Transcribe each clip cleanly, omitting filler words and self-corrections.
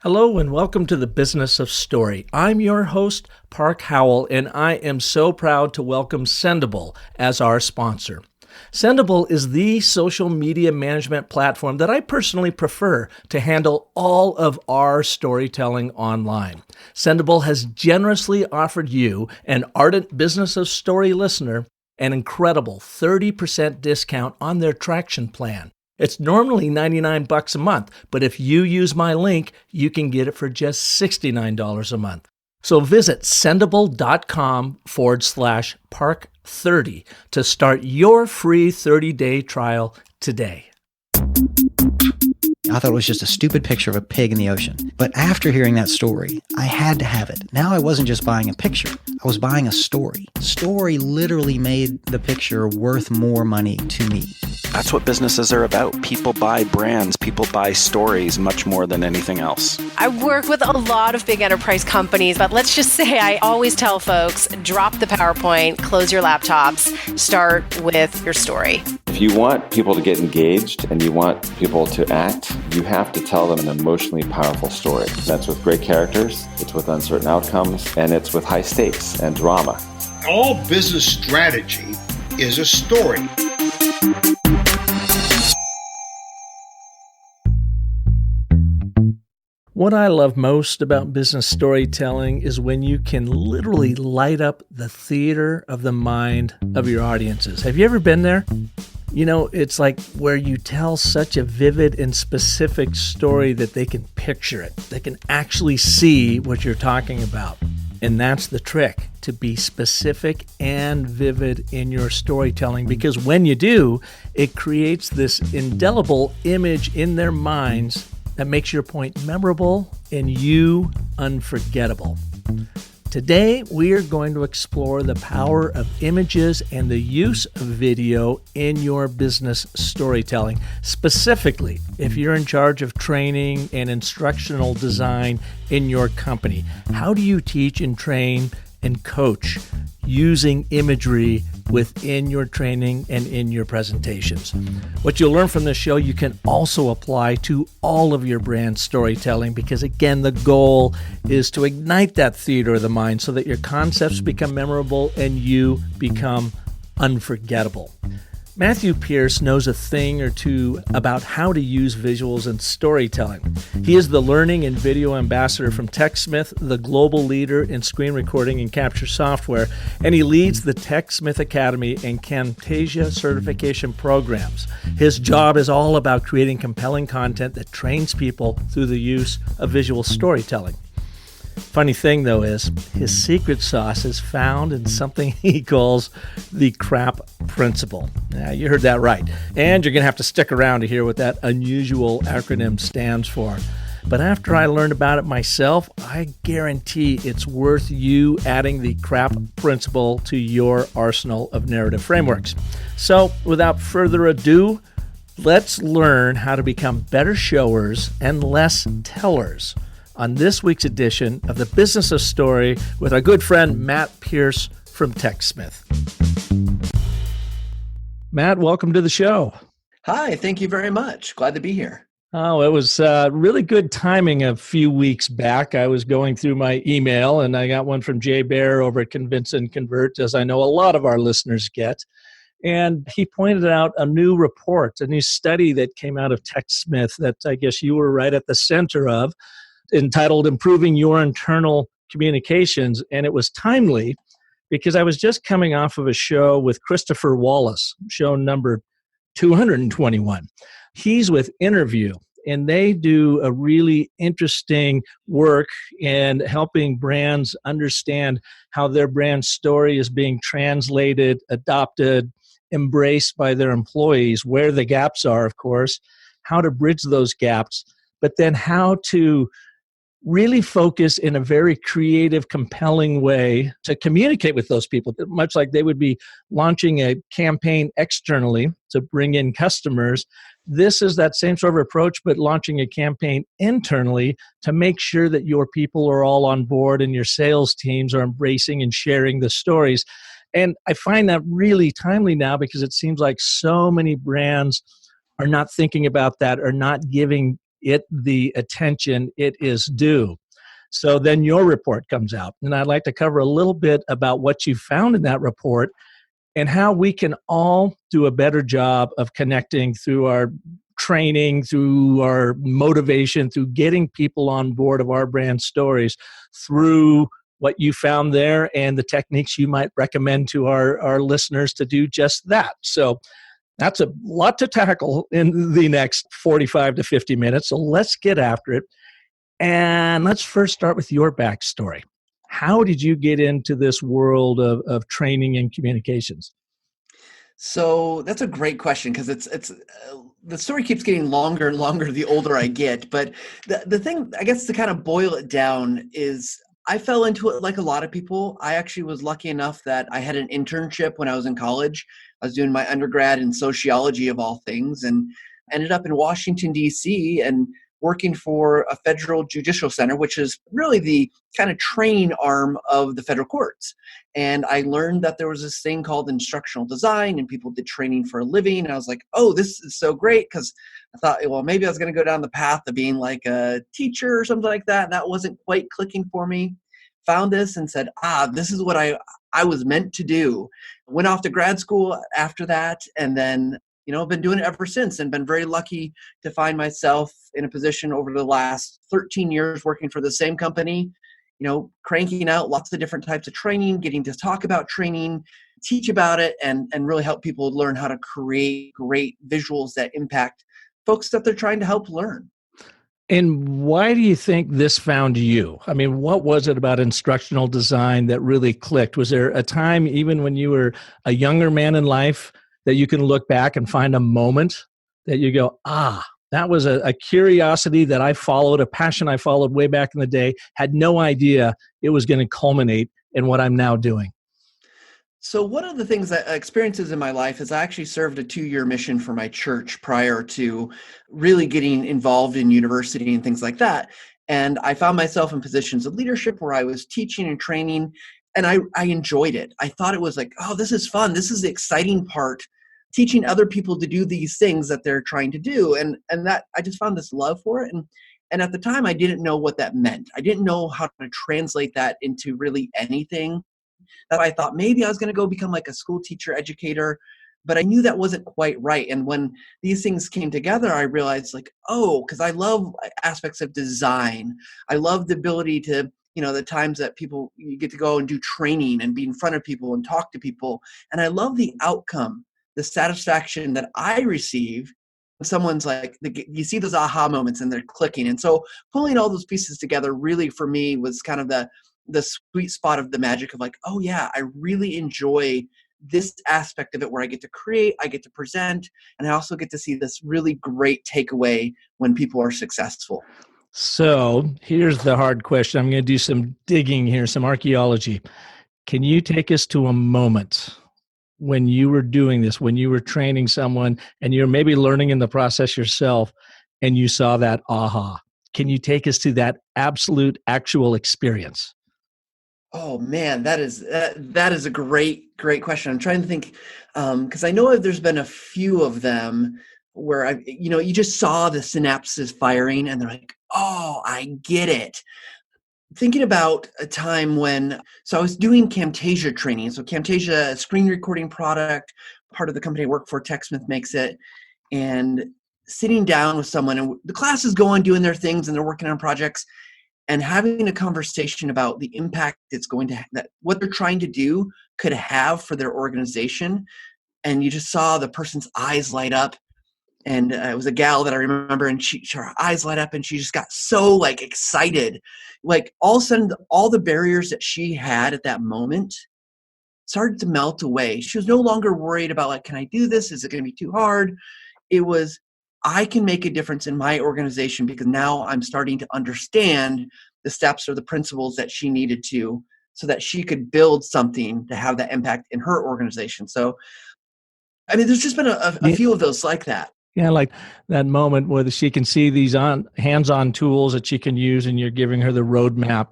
Hello and welcome to the Business of Story. I'm your host, Park Howell, and I am so proud to welcome Sendable as our sponsor. Sendable is the social media management platform that I personally prefer to handle all of our storytelling online. Sendable has generously offered you, an ardent Business of Story listener, an incredible 30% discount on their traction plan. It's normally $99 a month, but if you use my link, you can get it for just $69 a month. So visit sendable.com/park30 to start your free 30-day trial today. I thought it was just a stupid picture of a pig in the ocean. But after hearing that story, I had to have it. Now I wasn't just buying a picture, I was buying a story. Story literally made the picture worth more money to me. That's what businesses are about. People buy brands, people buy stories much more than anything else. I work with a lot of big enterprise companies, but let's just say I always tell folks, drop the PowerPoint, close your laptops, start with your story. If you want people to get engaged and you want people to act, you have to tell them an emotionally powerful story. That's with great characters, it's with uncertain outcomes, and it's with high stakes and drama. All business strategy is a story. What I love most about business storytelling is when you can literally light up the theater of the mind of your audiences. Have you ever been there? You know, it's like where you tell such a vivid and specific story that they can picture it. They can actually see what you're talking about. And that's the trick, to be specific and vivid in your storytelling, because when you do, it creates this indelible image in their minds that makes your point memorable and you unforgettable. Today, we are going to explore the power of images and the use of video in your business storytelling. Specifically, if you're in charge of training and instructional design in your company, how do you teach and train and coach using imagery within your training and in your presentations? What you'll learn from this show, you can also apply to all of your brand storytelling, because again, the goal is to ignite that theater of the mind so that your concepts become memorable and you become unforgettable. Matthew Pierce knows a thing or two about how to use visuals in storytelling. He is the learning and video ambassador from TechSmith, the global leader in screen recording and capture software, and he leads the TechSmith Academy and Camtasia certification programs. His job is all about creating compelling content that trains people through the use of visual storytelling. Funny thing, though, is his secret sauce is found in something he calls the CRAP principle. Yeah, you heard that right. And you're going to have to stick around to hear what that unusual acronym stands for. But after I learned about it myself, I guarantee it's worth you adding the CRAP principle to your arsenal of narrative frameworks. So, without further ado, let's learn how to become better showers and less tellers on this week's edition of the Business of Story with our good friend Matt Pierce from TechSmith. Matt, welcome to the show. Hi, thank you very much. Glad to be here. Oh, it was really good timing a few weeks back. I was going through my email and I got one from Jay Baer over at Convince and Convert, as I know a lot of our listeners get. And he pointed out a new report, a new study that came out of TechSmith that I guess you were right at the center of, entitled Improving Your Internal Communications. And it was timely because I was just coming off of a show with Christopher Wallace, show number 221. He's with Interview, and they do a really interesting work in helping brands understand how their brand story is being translated, adopted, embraced by their employees, where the gaps are, of course, how to bridge those gaps, but then how to really focus in a very creative, compelling way to communicate with those people, much like they would be launching a campaign externally to bring in customers. This is that same sort of approach, but launching a campaign internally to make sure that your people are all on board and your sales teams are embracing and sharing the stories. And I find that really timely now because it seems like so many brands are not thinking about that, or not giving it the attention it is due. So then your report comes out, and I'd like to cover a little bit about what you found in that report and how we can all do a better job of connecting through our training, through our motivation, through getting people on board of our brand stories, through what you found there and the techniques you might recommend to our listeners to do just that. So that's a lot to tackle in the next 45 to 50 minutes. So let's get after it. And let's first start with your backstory. How did you get into this world of training and communications? So that's a great question because it's the story keeps getting longer and longer the older I get. But the thing, I guess, to kind of boil it down is I fell into it like a lot of people. I actually was lucky enough that I had an internship when I was in college. I was doing my undergrad in sociology of all things, and ended up in Washington, D.C. and working for a federal judicial center, which is really the kind of training arm of the federal courts. And I learned that there was this thing called instructional design, and people did training for a living. And I was like, oh, this is so great, because I thought, well, maybe I was going to go down the path of being like a teacher or something like that. And that wasn't quite clicking for me. Found this and said, this is what I was meant to do. Went off to grad school after that, and then I've been doing it ever since, and been very lucky to find myself in a position over the last 13 years working for the same company, cranking out lots of different types of training, getting to talk about training, teach about it, and really help people learn how to create great visuals that impact folks that they're trying to help learn. And why do you think this found you? I mean, what was it about instructional design that really clicked? Was there a time, even when you were a younger man in life, that you can look back and find a moment that you go, that was a curiosity that I followed, a passion I followed way back in the day, had no idea it was going to culminate in what I'm now doing? So one of the things that experiences in my life is I actually served a 2-year mission for my church prior to really getting involved in university and things like that. And I found myself in positions of leadership where I was teaching and training, and I enjoyed it. I thought it was like, oh, this is fun. This is the exciting part, teaching other people to do these things that they're trying to do. And that I just found this love for it. And at the time, I didn't know what that meant. I didn't know how to translate that into really anything. That I thought maybe I was going to go become like a school teacher, educator, but I knew that wasn't quite right. And when these things came together, I realized because I love aspects of design. I love the ability to, the times that you get to go and do training and be in front of people and talk to people. And I love the outcome, the satisfaction that I receive. Someone's like, you see those aha moments and they're clicking. And so pulling all those pieces together really for me was kind of the sweet spot of the magic of like, oh yeah, I really enjoy this aspect of it where I get to create, I get to present, and I also get to see this really great takeaway when people are successful. So here's the hard question. I'm going to do some digging here, some archaeology. Can you take us to a moment when you were doing this, when you were training someone and you're maybe learning in the process yourself and you saw that aha? Can you take us to that absolute actual experience? Oh man, that is a great question. I'm trying to think because I know there's been a few of them where you just saw the synapses firing and they're like, oh, I get it. Thinking about a time so I was doing Camtasia training. So Camtasia, a screen recording product, part of the company I work for, TechSmith makes it, and sitting down with someone and the class is going, doing their things and they're working on projects, and having a conversation about the impact it's going to that what they're trying to do could have for their organization. And you just saw the person's eyes light up. And it was a gal that I remember, and her eyes light up and she just got so excited. All of a sudden, all the barriers that she had at that moment started to melt away. She was no longer worried about can I do this? Is it going to be too hard? It was, I can make a difference in my organization because now I'm starting to understand the steps or the principles that she needed to, so that she could build something to have that impact in her organization. So, there's just been a few of those like that. Yeah, like that moment where she can see these hands-on tools that she can use and you're giving her the roadmap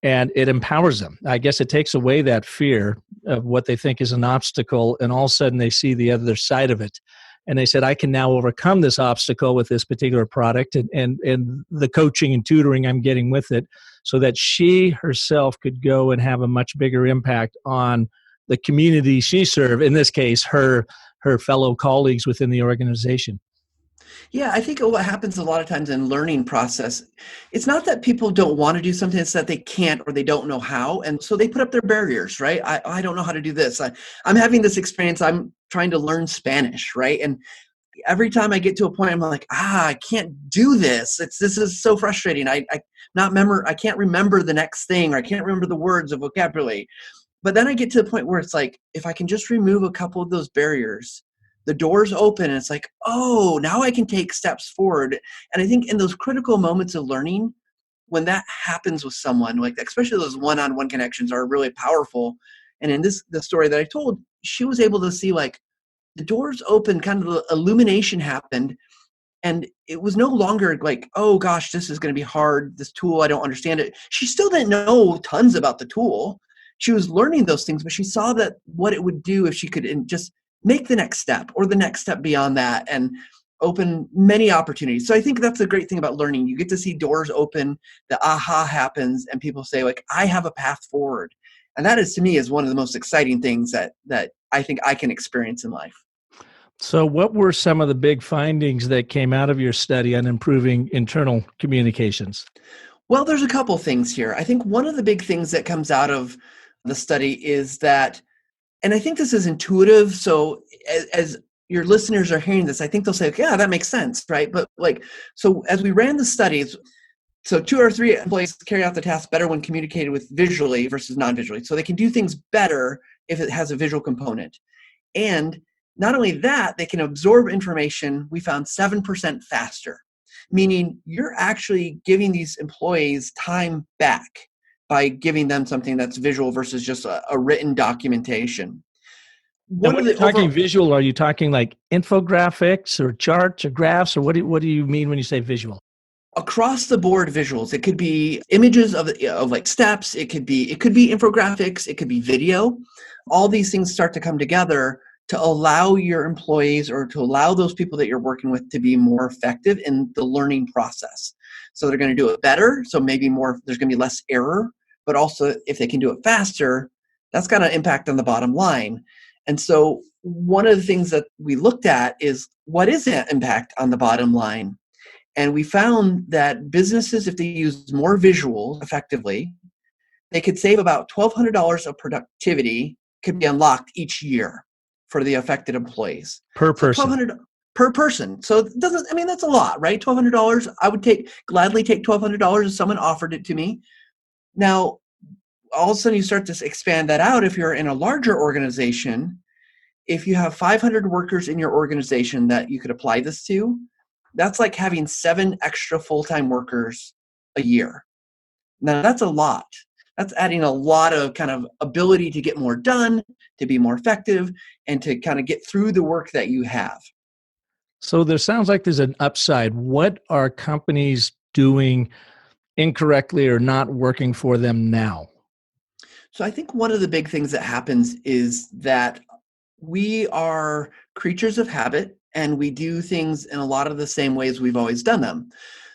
and it empowers them. I guess it takes away that fear of what they think is an obstacle and all of a sudden they see the other side of it. And they said, I can now overcome this obstacle with this particular product and the coaching and tutoring I'm getting with it, so that she herself could go and have a much bigger impact on the community she served, in this case, her fellow colleagues within the organization. Yeah, I think what happens a lot of times in learning process, it's not that people don't want to do something, it's that they can't or they don't know how. And so they put up their barriers, right? I don't know how to do this. I'm having this experience. I'm trying to learn Spanish, right? And every time I get to a point, I'm like, I can't do this. This is so frustrating. I can't remember the next thing, or I can't remember the words of vocabulary. But then I get to the point where it's like, if I can just remove a couple of those barriers, the doors open and it's like, oh, now I can take steps forward. And I think in those critical moments of learning, when that happens with someone, like especially those one-on-one connections are really powerful. And in the story that I told, she was able to see like the doors open, kind of the illumination happened. And it was no longer like, oh gosh, this is going to be hard. This tool, I don't understand it. She still didn't know tons about the tool. She was learning those things, but she saw that what it would do if she could just make the next step or the next step beyond that and open many opportunities. So I think that's the great thing about learning. You get to see doors open, the aha happens, and people say like, I have a path forward. And that is, to me, is one of the most exciting things that I think I can experience in life. So what were some of the big findings that came out of your study on improving internal communications? Well, there's a couple things here. I think one of the big things that comes out of the study is that, and I think this is intuitive. So as your listeners are hearing this, I think they'll say, yeah, that makes sense, right? But so as we ran the studies, so 2 or 3 employees carry out the task better when communicated with visually versus non-visually. So they can do things better if it has a visual component. And not only that, they can absorb information, we found 7% faster, meaning you're actually giving these employees time back by giving them something that's visual versus just a written documentation. When you're talking visual, are you talking like infographics or charts or graphs, or what do you mean when you say visual? Across the board visuals. It could be images of like steps. It could be infographics. It could be video. All these things start to come together to allow your employees or to allow those people that you're working with to be more effective in the learning process. So they're going to do it better. So maybe there's going to be less error, but also if they can do it faster, that's got an impact on the bottom line. And so one of the things that we looked at is, what is that impact on the bottom line? And we found that businesses, if they use more visuals effectively, they could save about $1,200 of productivity could be unlocked each year for the affected employees. Per person. $1,200 per person. So it doesn't, I mean, that's a lot, right? $1,200. I would gladly take $1,200 if someone offered it to me. Now, all of a sudden you start to expand that out. If you're in a larger organization, if you have 500 workers in your organization that you could apply this to, that's like having 7 extra full-time workers a year. Now that's a lot. That's adding a lot of kind of ability to get more done, to be more effective, and to kind of get through the work that you have. So there sounds like there's an upside. What are companies doing incorrectly or not working for them now? So I think one of the big things that happens is that we are creatures of habit and we do things in a lot of the same ways we've always done them.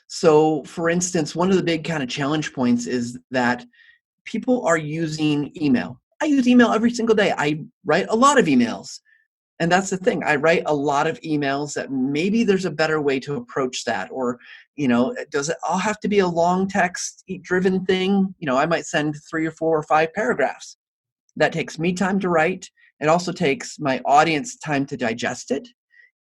So for instance, one of the big kind of challenge points is that people are using email. I use email every single day. I write a lot of emails. And that's the thing. I write a lot of emails that maybe there's a better way to approach that. Or, does it all have to be a long text driven thing? I might send 3 or 4 or 5 paragraphs. That takes me time to write. It also takes my audience time to digest it.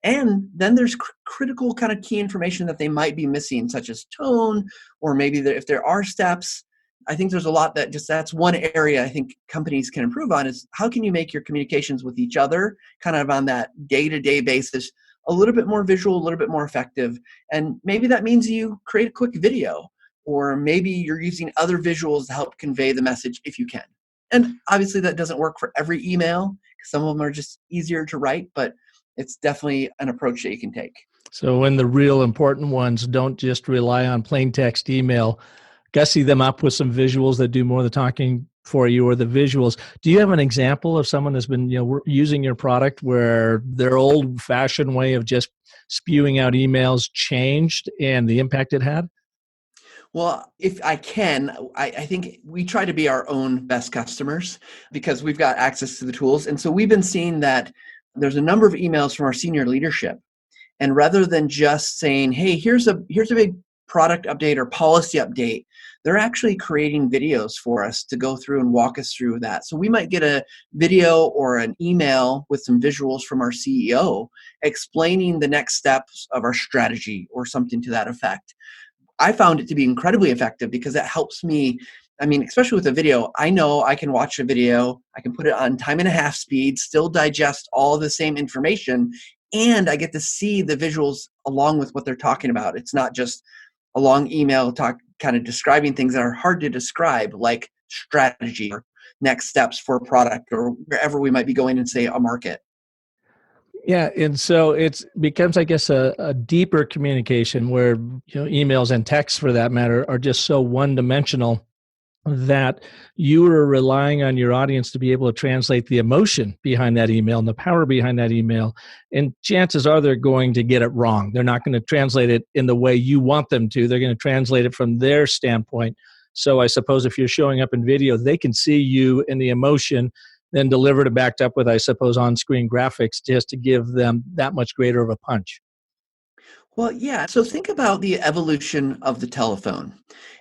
And then there's critical kind of key information that they might be missing, such as tone, or maybe if there are steps. I think there's a lot that's one area I think companies can improve on, is how can you make your communications with each other kind of on that day-to-day basis a little bit more visual, a little bit more effective. And maybe that means you create a quick video, or maybe you're using other visuals to help convey the message if you can. And obviously that doesn't work for every email. Some of them are just easier to write, but it's definitely an approach that you can take. So when the real important ones, don't just rely on plain text email, gussy them up with some visuals that do more of the talking for you, or the visuals. Do you have an example of someone that's been using your product where their old-fashioned way of just spewing out emails changed and the impact it had? Well, if I can, I think we try to be our own best customers because we've got access to the tools. And so we've been seeing that there's a number of emails from our senior leadership. And rather than just saying, hey, here's a big product update or policy update, they're actually creating videos for us to go through and walk us through that. So we might get a video or an email with some visuals from our CEO explaining the next steps of our strategy or something to that effect. I found it to be incredibly effective because it helps me. I mean, especially with a video, I know I can watch a video, I can put it on 1.5 speed, still digest all the same information, and I get to see the visuals along with what they're talking about. It's not just a long email kind of describing things that are hard to describe, like strategy or next steps for a product or wherever we might be going in, say, a market. Yeah, and so it becomes, I guess, a deeper communication where emails and texts, for that matter, are just so one-dimensional that you are relying on your audience to be able to translate the emotion behind that email and the power behind that email. And chances are they're going to get it wrong. They're not going to translate it in the way you want them to. They're going to translate it from their standpoint. So I suppose if you're showing up in video, they can see you in the emotion, then delivered it backed up with, I suppose, on-screen graphics just to give them that much greater of a punch. Well, yeah. So think about the evolution of the telephone.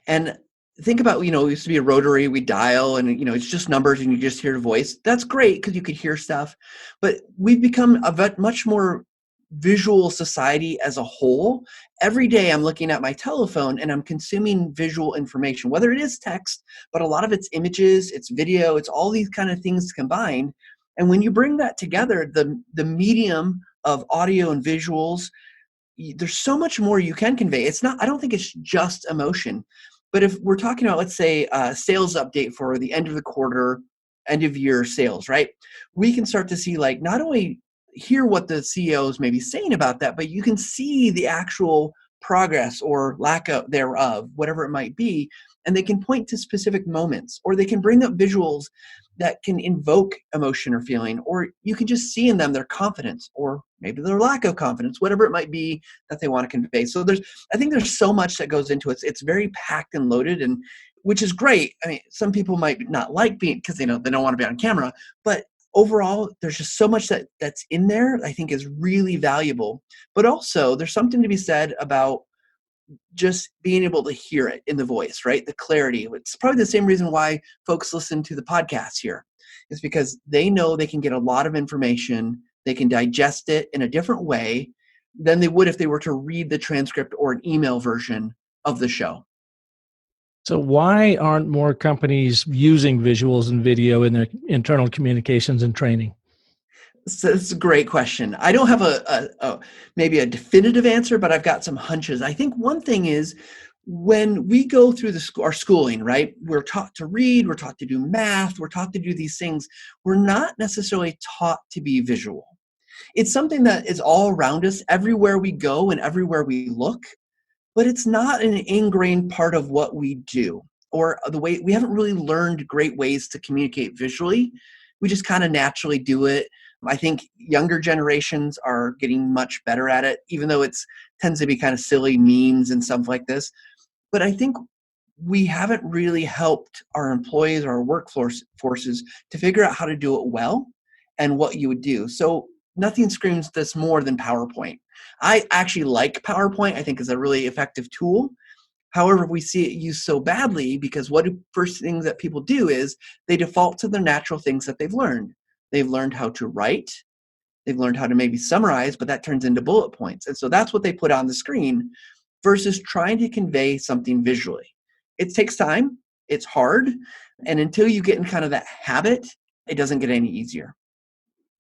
And think about, it used to be a rotary, we dial and, it's just numbers and you just hear the voice. That's great because you could hear stuff. But we've become a much more visual society as a whole. Every day I'm looking at my telephone and I'm consuming visual information, whether it is text, but a lot of it's images, it's video, it's all these kind of things combined. And when you bring that together, the medium of audio and visuals, there's so much more you can convey. I don't think it's just emotion. But if we're talking about, let's say, a sales update for the end of the quarter, end of year sales, right? We can start to see, like, not only hear what the CEOs may be saying about that, but you can see the actual progress or lack of thereof, whatever it might be. And they can point to specific moments, or they can bring up visuals that can invoke emotion or feeling, or you can just see in them their confidence or maybe their lack of confidence, whatever it might be that they want to convey. So I think there's so much that goes into it. It's very packed and loaded, and which is great. I mean, some people might not like being, because they don't want to be on camera, but overall, there's just so much that's in there I think is really valuable. But also, there's something to be said about just being able to hear it in the voice, right? The clarity. It's probably the same reason why folks listen to the podcast here. It's because they know they can get a lot of information. They can digest it in a different way than they would if they were to read the transcript or an email version of the show. So why aren't more companies using visuals and video in their internal communications and training? So it's a great question. I don't have maybe a definitive answer, but I've got some hunches. I think one thing is when we go through our schooling, right? We're taught to read, we're taught to do math, we're taught to do these things. We're not necessarily taught to be visual. It's something that is all around us everywhere we go and everywhere we look, but it's not an ingrained part of what we do, or the way we haven't really learned great ways to communicate visually. We just kind of naturally do it. I think younger generations are getting much better at it, even though it tends to be kind of silly memes and stuff like this. But I think we haven't really helped our employees or our workforces to figure out how to do it well and what you would do. So nothing screams this more than PowerPoint. I actually like PowerPoint. I think is a really effective tool. However, we see it used so badly because first things that people do is they default to the natural things that they've learned. They've learned how to write. They've learned how to maybe summarize, but that turns into bullet points. And so that's what they put on the screen versus trying to convey something visually. It takes time. It's hard. And until you get in kind of that habit, it doesn't get any easier.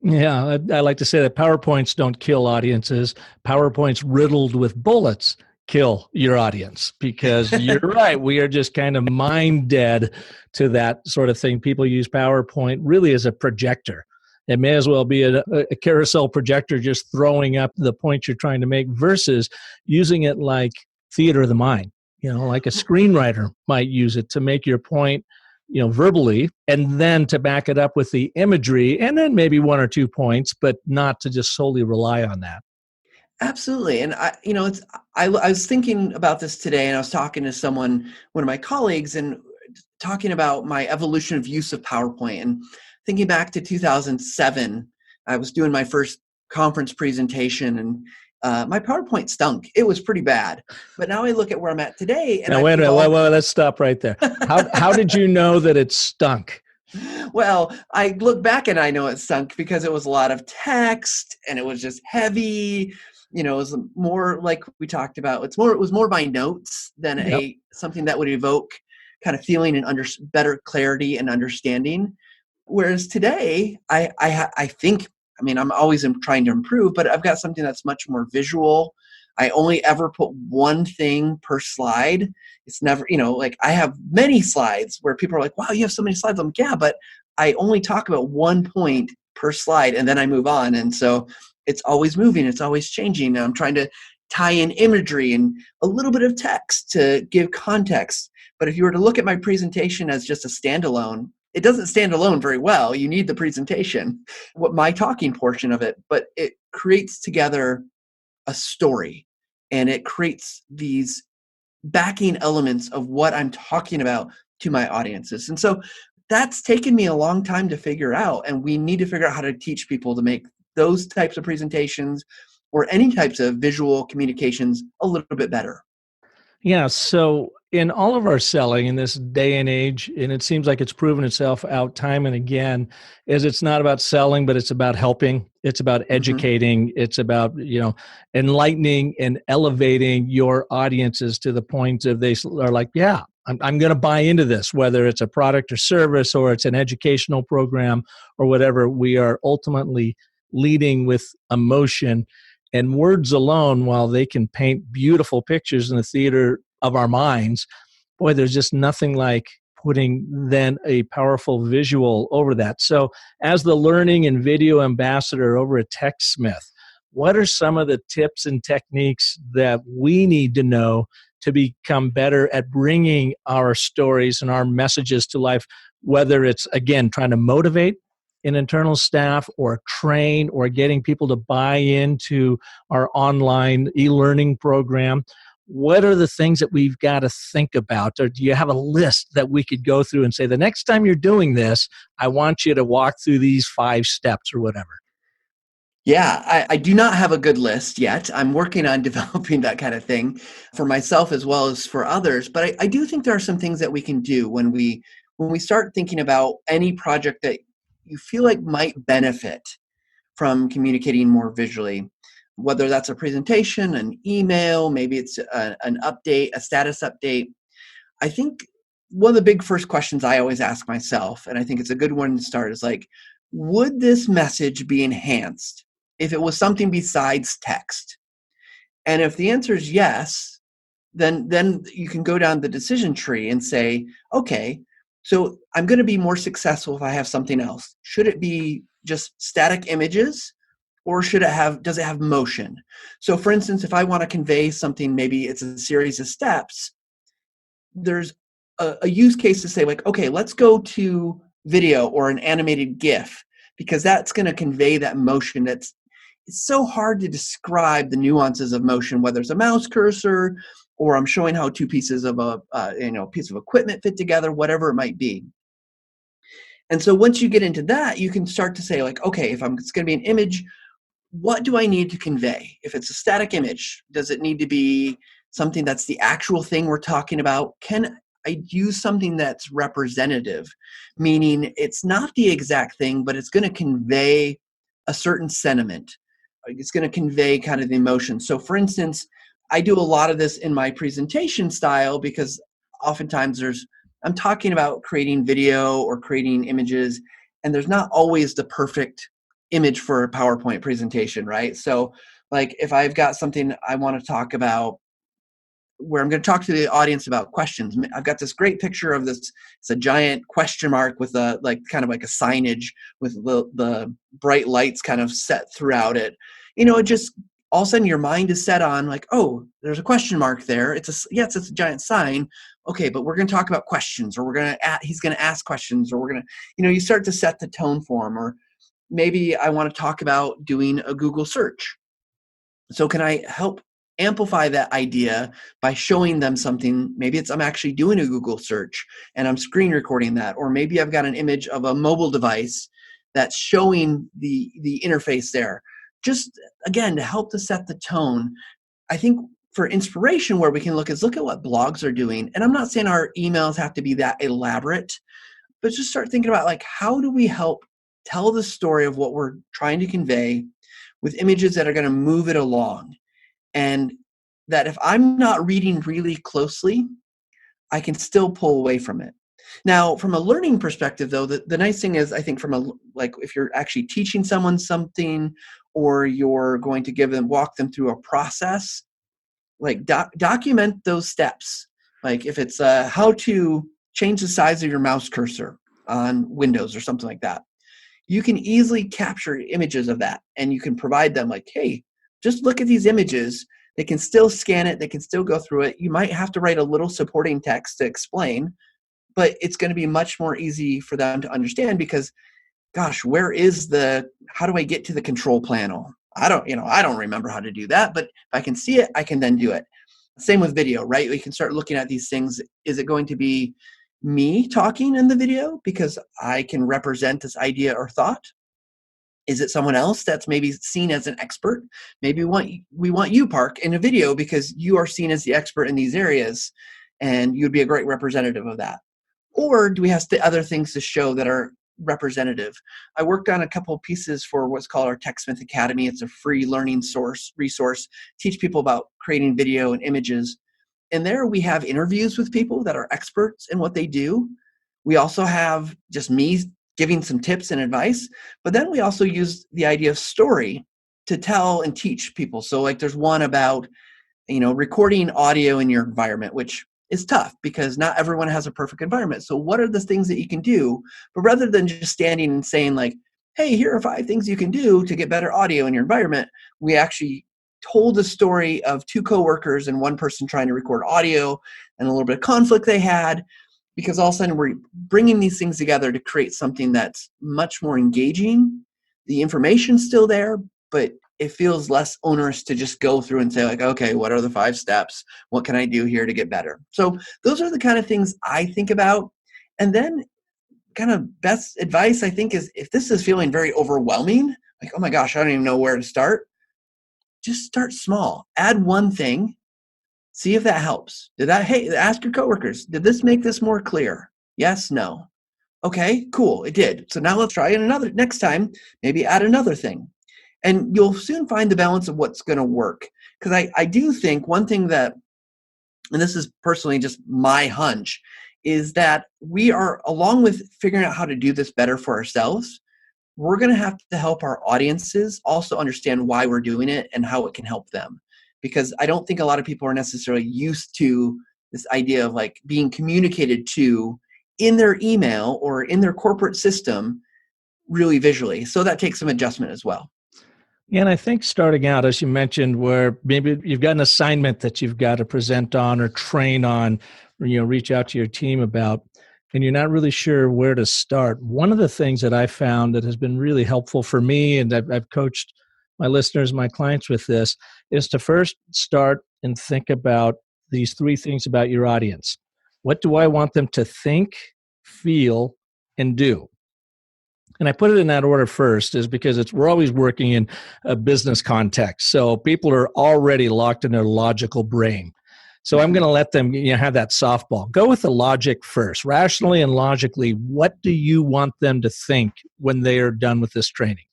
Yeah, I like to say that PowerPoints don't kill audiences. PowerPoints riddled with bullets kill your audience, because you're right. We are just kind of mind dead to that sort of thing. People use PowerPoint really as a projector. It may as well be a carousel projector just throwing up the point you're trying to make versus using it like theater of the mind, like a screenwriter might use it to make your point verbally, and then to back it up with the imagery, and then maybe one or 2 points, but not to just solely rely on that. Absolutely. And I was thinking about this today, and I was talking to one of my colleagues, and talking about my evolution of use of PowerPoint, and thinking back to 2007. I was doing my first conference presentation, and my PowerPoint stunk. It was pretty bad. But now I look at where I'm at today, and Now, wait a minute. Wait, let's stop right there. How did you know that it stunk? Well, I look back and I know it stunk because it was a lot of text, and it was just heavy. It was more like we talked about. It was more my notes than Yep. something that would evoke kind of feeling and better clarity and understanding. Whereas today, I think, I'm always trying to improve, but I've got something that's much more visual. I only ever put one thing per slide. It's never, like I have many slides where people are like, wow, you have so many slides. I'm like, yeah, but I only talk about one point per slide, and then I move on. And so it's always moving. It's always changing. I'm trying to tie in imagery and a little bit of text to give context. But if you were to look at my presentation as just a standalone, it doesn't stand alone very well. You need the presentation, my talking portion of it, but it creates together a story, and it creates these backing elements of what I'm talking about to my audiences. And so that's taken me a long time to figure out, and we need to figure out how to teach people to make those types of presentations or any types of visual communications a little bit better. Yeah. So in all of our selling in this day and age, and it seems like it's proven itself out time and again, is it's not about selling, but it's about helping. It's about educating. It's about, enlightening and elevating your audiences to the point of they are like, yeah, I'm going to buy into this, whether it's a product or service, or it's an educational program or whatever. We are ultimately leading with emotion. And words alone, while they can paint beautiful pictures in the theater of our minds, boy, there's just nothing like putting then a powerful visual over that. So as the learning and video ambassador over at TechSmith, what are some of the tips and techniques that we need to know to become better at bringing our stories and our messages to life, whether it's, again, trying to motivate an internal staff or train or getting people to buy into our online e-learning program? What are the things that we've got to think about? Or do you have a list that we could go through and say, the next time you're doing this, I want you to walk through these 5 steps or whatever? Yeah, I do not have a good list yet. I'm working on developing that kind of thing for myself as well as for others. But I do think there are some things that we can do when we start thinking about any project that you feel like might benefit from communicating more visually, whether that's a presentation, an email, maybe it's an update, a status update. I think one of the big first questions I always ask myself, and I think it's a good one to start, is like, would this message be enhanced if it was something besides text? And if the answer is yes, then you can go down the decision tree and say, okay, so I'm going to be more successful if I have something else. Should it be just static images, or does it have motion? So for instance, if I want to convey something, maybe it's a series of steps, there's a use case to say like, okay, let's go to video or an animated GIF, because that's going to convey that motion. It's so hard to describe the nuances of motion, whether it's a mouse cursor or I'm showing how two pieces of piece of equipment fit together, whatever it might be. And so once you get into that, you can start to say like, okay, if it's going to be an image, what do I need to convey? If it's a static image, does it need to be something that's the actual thing we're talking about? Can I use something that's representative, meaning it's not the exact thing, but it's going to convey a certain sentiment. It's going to convey kind of the emotion. So for instance, I do a lot of this in my presentation style because oftentimes I'm talking about creating video or creating images, and there's not always the perfect image for a PowerPoint presentation, right? So like if I've got something I want to talk about where I'm going to talk to the audience about questions, I've got this great picture of this. It's a giant question mark with a kind of like a signage with the bright lights kind of set throughout it. It just all of a sudden your mind is set on like, oh, there's a question mark there. It's a giant sign. Okay, but we're going to talk about questions, or he's going to ask questions, or we're going to, you start to set the tone for him. Or maybe I want to talk about doing a Google search. So can I help amplify that idea by showing them something? Maybe I'm actually doing a Google search and I'm screen recording that. Or maybe I've got an image of a mobile device that's showing the interface there. Just, again, to help to set the tone. I think for inspiration, where we can look at what blogs are doing. And I'm not saying our emails have to be that elaborate, but just start thinking about like, how do we help tell the story of what we're trying to convey with images that are going to move it along. And that if I'm not reading really closely, I can still pull away from it. Now, from a learning perspective, though, the nice thing is, I think if you're actually teaching someone something, or you're going to walk them through a process, like document those steps. Like if it's how to change the size of your mouse cursor on Windows or something like that, you can easily capture images of that, and you can provide them like, hey, just look at these images. They can still scan it. They can still go through it. You might have to write a little supporting text to explain, but it's going to be much more easy for them to understand because, gosh, how do I get to the control panel? I don't remember how to do that, but if I can see it, I can then do it. Same with video, right? We can start looking at these things. Is it going to be me talking in the video because I can represent this idea or thought? Is it someone else that's maybe seen as an expert? Maybe we want you, Park, in a video because you are seen as the expert in these areas, and you'd be a great representative of that. Or do we have other things to show that are representative? I worked on a couple of pieces for what's called our TechSmith Academy. It's a free learning resource, teach people about creating video and images. And there we have interviews with people that are experts in what they do. We also have just me giving some tips and advice, but then we also use the idea of story to tell and teach people. So like there's one about, recording audio in your environment, which is tough because not everyone has a perfect environment. So what are the things that you can do? But rather than just standing and saying like, hey, here are 5 things you can do to get better audio in your environment, we actually told the story of 2 coworkers and one person trying to record audio and a little bit of conflict they had, because all of a sudden we're bringing these things together to create something that's much more engaging. The information's still there, but it feels less onerous to just go through and say like, okay, what are the 5 steps? What can I do here to get better? So those are the kind of things I think about. And then kind of best advice, I think, is if this is feeling very overwhelming, like, oh my gosh, I don't even know where to start, just start small. Add one thing. See if that helps. Ask your coworkers, did this make this more clear? Yes, no. Okay, cool, it did. So now let's try it next time, maybe add another thing. And you'll soon find the balance of what's going to work. Because I do think one thing that, and this is personally just my hunch, is that we are, along with figuring out how to do this better for ourselves, we're going to have to help our audiences also understand why we're doing it and how it can help them. Because I don't think a lot of people are necessarily used to this idea of like being communicated to in their email or in their corporate system really visually. So that takes some adjustment as well. Yeah, and I think starting out, as you mentioned, where maybe you've got an assignment that you've got to present on or train on, or, reach out to your team about, and you're not really sure where to start. One of the things that I found that has been really helpful for me, and I've coached my listeners, my clients with this, is to first start and think about these 3 things about your audience. What do I want them to think, feel, and do? And I put it in that order first is because we're always working in a business context. So people are already locked in their logical brain. So I'm going to let them have that softball. Go with the logic first. Rationally and logically, what do you want them to think when they are done with this training?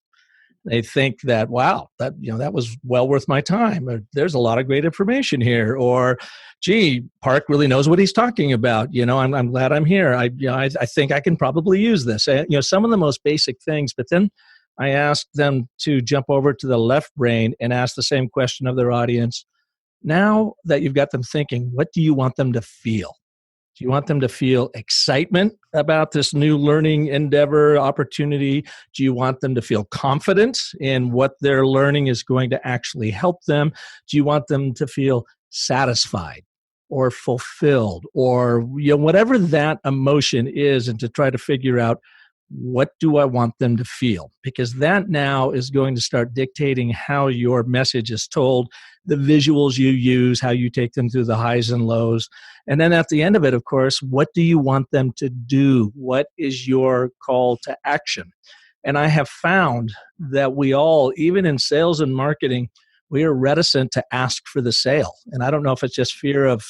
They think that, wow, that was well worth my time. Or, there's a lot of great information here. Or, gee, Park really knows what he's talking about. I'm glad I'm here. I think I can probably use this. Some of the most basic things. But then I ask them to jump over to the left brain and ask the same question of their audience. Now that you've got them thinking, what do you want them to feel? Do you want them to feel excitement about this new learning endeavor opportunity? Do you want them to feel confident in what they're learning is going to actually help them? Do you want them to feel satisfied or fulfilled, or whatever that emotion is, and to try to figure out, what do I want them to feel? Because that now is going to start dictating how your message is told, the visuals you use, how you take them through the highs and lows. And then at the end of it, of course, what do you want them to do? What is your call to action? And I have found that we all, even in sales and marketing, we are reticent to ask for the sale. And I don't know if it's just fear of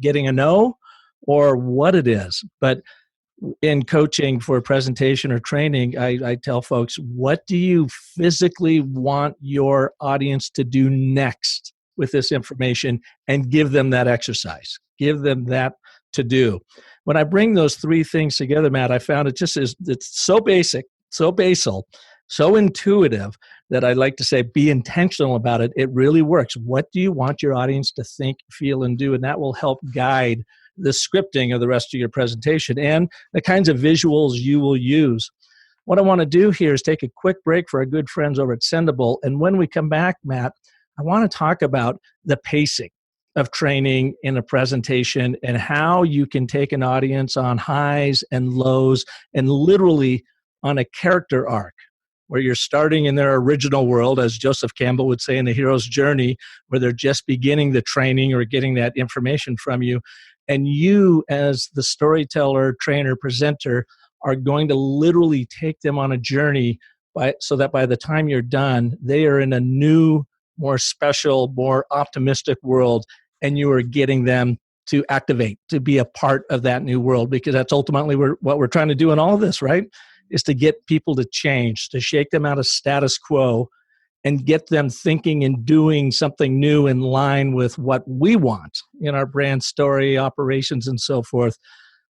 getting a no or what it is, but in coaching for a presentation or training, I tell folks, what do you physically want your audience to do next with this information, and give them that exercise. Give them that to do. When I bring those three things together, Matt, I found it's so basic, so basal, so intuitive that I like to say, be intentional about it. It really works. What do you want your audience to think, feel, and do? And that will help guide the scripting of the rest of your presentation and the kinds of visuals you will use. What I want to do here is take a quick break for our good friends over at Sendable. And when we come back, Matt, I want to talk about the pacing of training in a presentation and how you can take an audience on highs and lows and literally on a character arc where you're starting in their original world, as Joseph Campbell would say in The Hero's Journey, where they're just beginning the training or getting that information from you. And you, as the storyteller, trainer, presenter, are going to literally take them on a journey so that by the time you're done, they are in a new, more special, more optimistic world, and you are getting them to activate, to be a part of that new world, because that's ultimately what we're trying to do in all of this, right? Is to get people to change, to shake them out of status quo and get them thinking and doing something new in line with what we want in our brand story, operations, and so forth.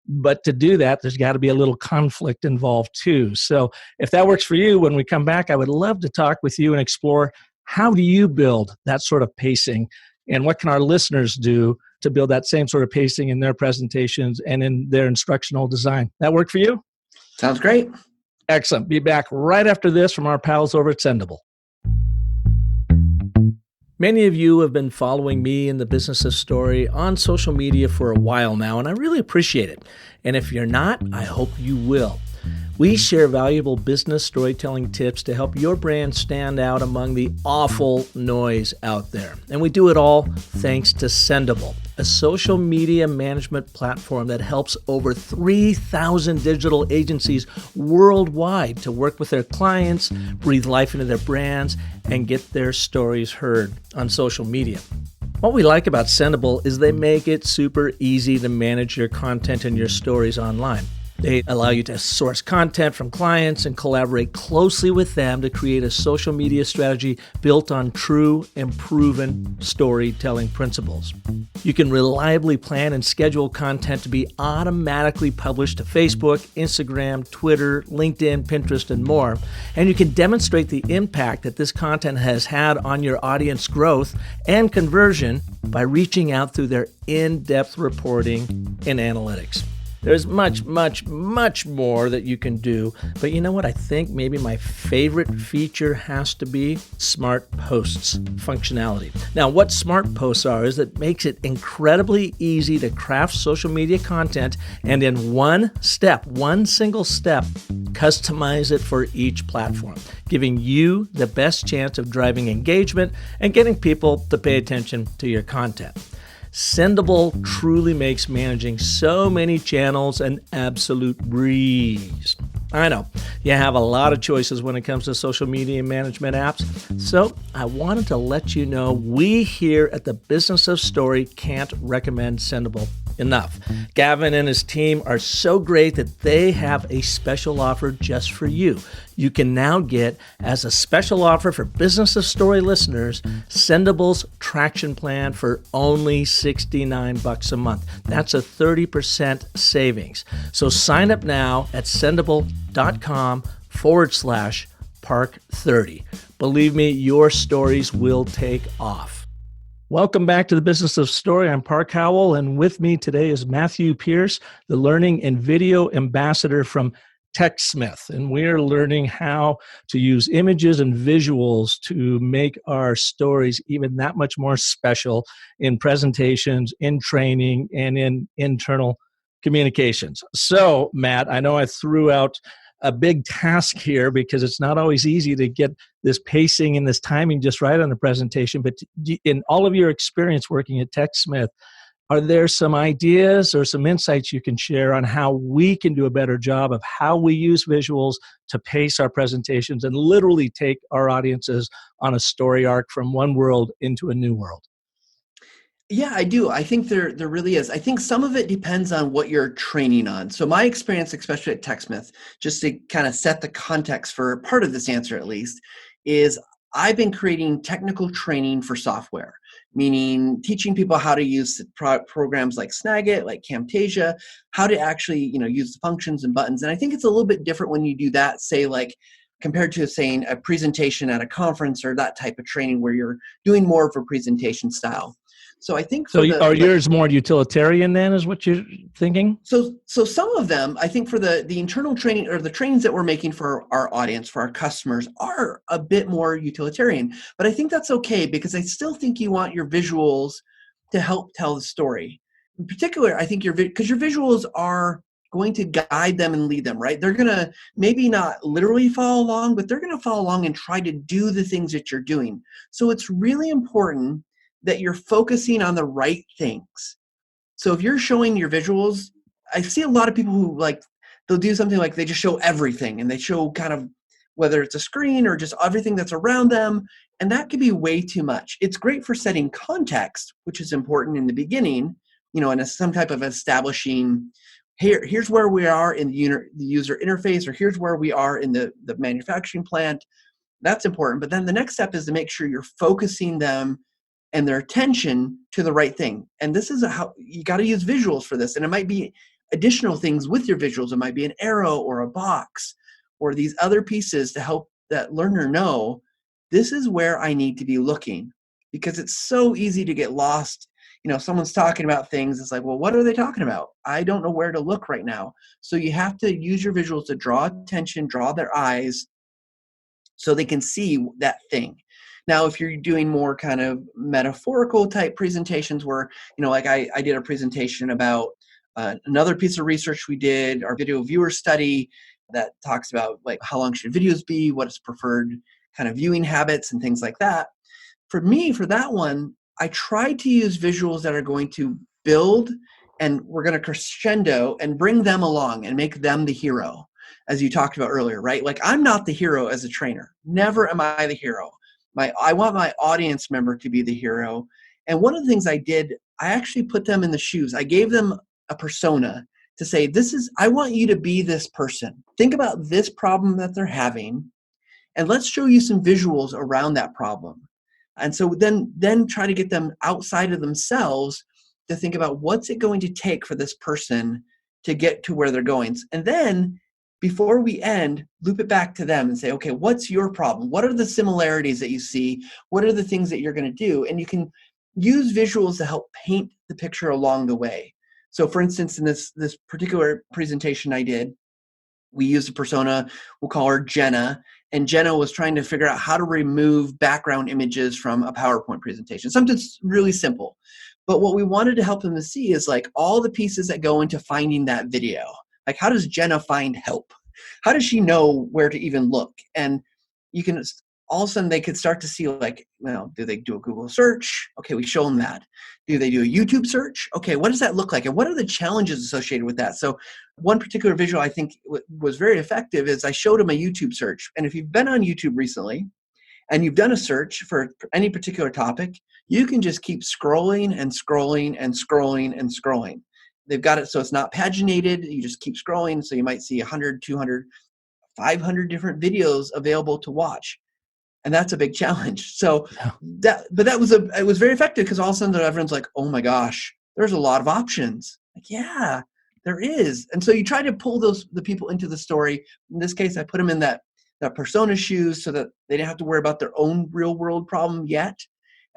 But to do that, there's got to be a little conflict involved too. So if that works for you, when we come back, I would love to talk with you and explore, how do you build that sort of pacing? And what can our listeners do to build that same sort of pacing in their presentations and in their instructional design? That work for you? Sounds great. Excellent. Be back right after this from our pals over at Sendable. Many of you have been following me in the Business of Story on social media for a while now, and I really appreciate it. And if you're not, I hope you will. We share valuable business storytelling tips to help your brand stand out among the awful noise out there. And we do it all thanks to Sendable, a social media management platform that helps over 3,000 digital agencies worldwide to work with their clients, breathe life into their brands, and get their stories heard on social media. What we like about Sendable is they make it super easy to manage your content and your stories online. They allow you to source content from clients and collaborate closely with them to create a social media strategy built on true and proven storytelling principles. You can reliably plan and schedule content to be automatically published to Facebook, Instagram, Twitter, LinkedIn, Pinterest, and more. And you can demonstrate the impact that this content has had on your audience growth and conversion by reaching out through their in-depth reporting and analytics. There's much, much, much more that you can do. But you know what? I think maybe my favorite feature has to be Smart Posts functionality. Now, what Smart Posts are is it makes it incredibly easy to craft social media content and in one single step, customize it for each platform, giving you the best chance of driving engagement and getting people to pay attention to your content. Sendable truly makes managing so many channels an absolute breeze. I know, you have a lot of choices when it comes to social media management apps, so I wanted to let you know we here at the Business of Story can't recommend Sendable enough. Gavin and his team are so great that they have a special offer just for you. You can now get, as a special offer for Business of Story listeners, Sendable's Traction Plan for only $69 a month. That's a 30% savings. So sign up now at sendable.com/Park30. Believe me, your stories will take off. Welcome back to the Business of Story. I'm Park Howell, and with me today is Matthew Pierce, the Learning and Video Ambassador from TechSmith. And we're learning how to use images and visuals to make our stories even that much more special in presentations, in training, and in internal communications. So, Matt, I know I threw out a big task here because it's not always easy to get this pacing and this timing just right on the presentation. But in all of your experience working at TechSmith, are there some ideas or some insights you can share on how we can do a better job of how we use visuals to pace our presentations and literally take our audiences on a story arc from one world into a new world? Yeah, I do. I think there really is. I think some of it depends on what you're training on. So my experience, especially at TechSmith, just to kind of set the context for part of this answer at least, is I've been creating technical training for software, meaning teaching people how to use programs like Snagit, like Camtasia, how to actually, use the functions and buttons. And I think it's a little bit different when you do that, say like compared to saying a presentation at a conference or that type of training where you're doing more of a presentation style. So I think So are yours more utilitarian then, is what you're thinking? So some of them, I think for the internal training or the trainings that we're making for our audience, for our customers, are a bit more utilitarian. But I think that's okay because I still think you want your visuals to help tell the story. In particular, I think because your visuals are going to guide them and lead them, right? They're going to maybe not literally follow along, but they're going to follow along and try to do the things that you're doing. So it's really important that you're focusing on the right things. So if you're showing your visuals, I see a lot of people who they'll do something like they just show everything and they show kind of whether it's a screen or just everything that's around them. And that can be way too much. It's great for setting context, which is important in the beginning, and some type of establishing here's where we are in the user interface, or here's where we are in the manufacturing plant. That's important. But then the next step is to make sure you're focusing them and their attention to the right thing. And this is how you got to use visuals for this. And it might be additional things with your visuals. It might be an arrow or a box or these other pieces to help that learner know this is where I need to be looking, because it's so easy to get lost. Someone's talking about things. It's like, well, what are they talking about? I don't know where to look right now. So you have to use your visuals to draw attention, draw their eyes so they can see that thing. Now, if you're doing more kind of metaphorical type presentations where, like I did a presentation about another piece of research we did, our video viewer study that talks about like how long should videos be, what is preferred kind of viewing habits and things like that. For me, for that one, I tried to use visuals that are going to build and we're going to crescendo and bring them along and make them the hero, as you talked about earlier, right? Like I'm not the hero as a trainer. Never am I the hero. I want my audience member to be the hero. And one of the things I did, I actually put them in the shoes. I gave them a persona to say, I want you to be this person. Think about this problem that they're having, and let's show you some visuals around that problem. And so then try to get them outside of themselves to think about what's it going to take for this person to get to where they're going. And then before we end, loop it back to them and say, okay, what's your problem? What are the similarities that you see? What are the things that you're going to do? And you can use visuals to help paint the picture along the way. So for instance, in this particular presentation I did, we used a persona, we'll call her Jenna, and Jenna was trying to figure out how to remove background images from a PowerPoint presentation. Something really simple. But what we wanted to help them to see is like all the pieces that go into finding that video. Like, how does Jenna find help? How does she know where to even look? And you can all of a sudden they could start to see like, do they do a Google search? Okay, we show them that. Do they do a YouTube search? Okay, what does that look like? And what are the challenges associated with that? So one particular visual I think was very effective is I showed them a YouTube search. And if you've been on YouTube recently and you've done a search for any particular topic, you can just keep scrolling and scrolling and scrolling and scrolling. They've got it so it's not paginated. You just keep scrolling. So you might see 100, 200, 500 different videos available to watch. And that's a big challenge. So it was very effective because all of a sudden everyone's like, oh my gosh, there's a lot of options. Like, yeah, there is. And so you try to pull the people into the story. In this case, I put them in that persona shoes so that they didn't have to worry about their own real world problem yet.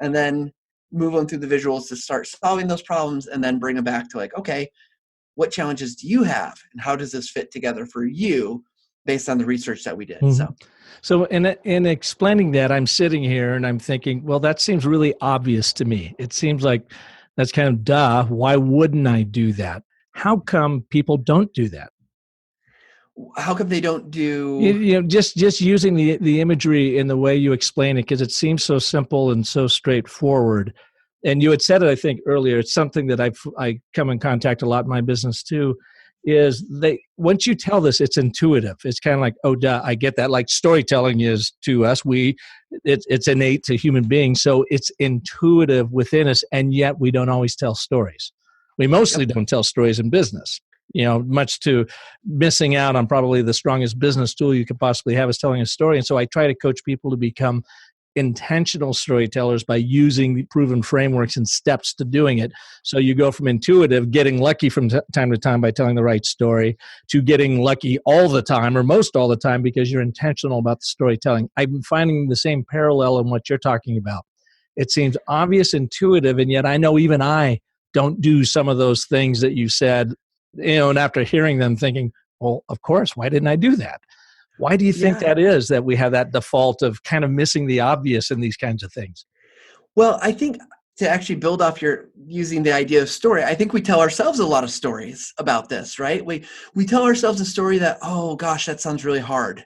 And then move them through the visuals to start solving those problems, and then bring them back to like, okay, what challenges do you have? And how does this fit together for you based on the research that we did? Mhm. So in explaining that, I'm sitting here and I'm thinking, well, that seems really obvious to me. It seems like that's kind of duh. Why wouldn't I do that? How come people don't do that? How come they don't do? Just using the imagery in the way you explain it, because it seems so simple and so straightforward. And you had said it, I think, earlier. It's something that I come in contact a lot in my business too. Is they once you tell this, it's intuitive. It's kind of like, oh, duh, I get that. Like storytelling is to us, it's innate to human beings, so it's intuitive within us, and yet we don't always tell stories. We mostly don't tell stories in business. Much to missing out on probably the strongest business tool you could possibly have is telling a story. And so I try to coach people to become intentional storytellers by using the proven frameworks and steps to doing it. So you go from intuitive, getting lucky from time to time by telling the right story, to getting lucky all the time or most all the time because you're intentional about the storytelling. I'm finding the same parallel in what you're talking about. It seems obvious, intuitive, and yet I know even I don't do some of those things that you said, and after hearing them thinking, well, of course, why didn't I do that? Why do you think that is, that we have that default of kind of missing the obvious in these kinds of things? Well, I think to actually build off your using the idea of story, I think we tell ourselves a lot of stories about this, right? We tell ourselves a story that, oh gosh, that sounds really hard,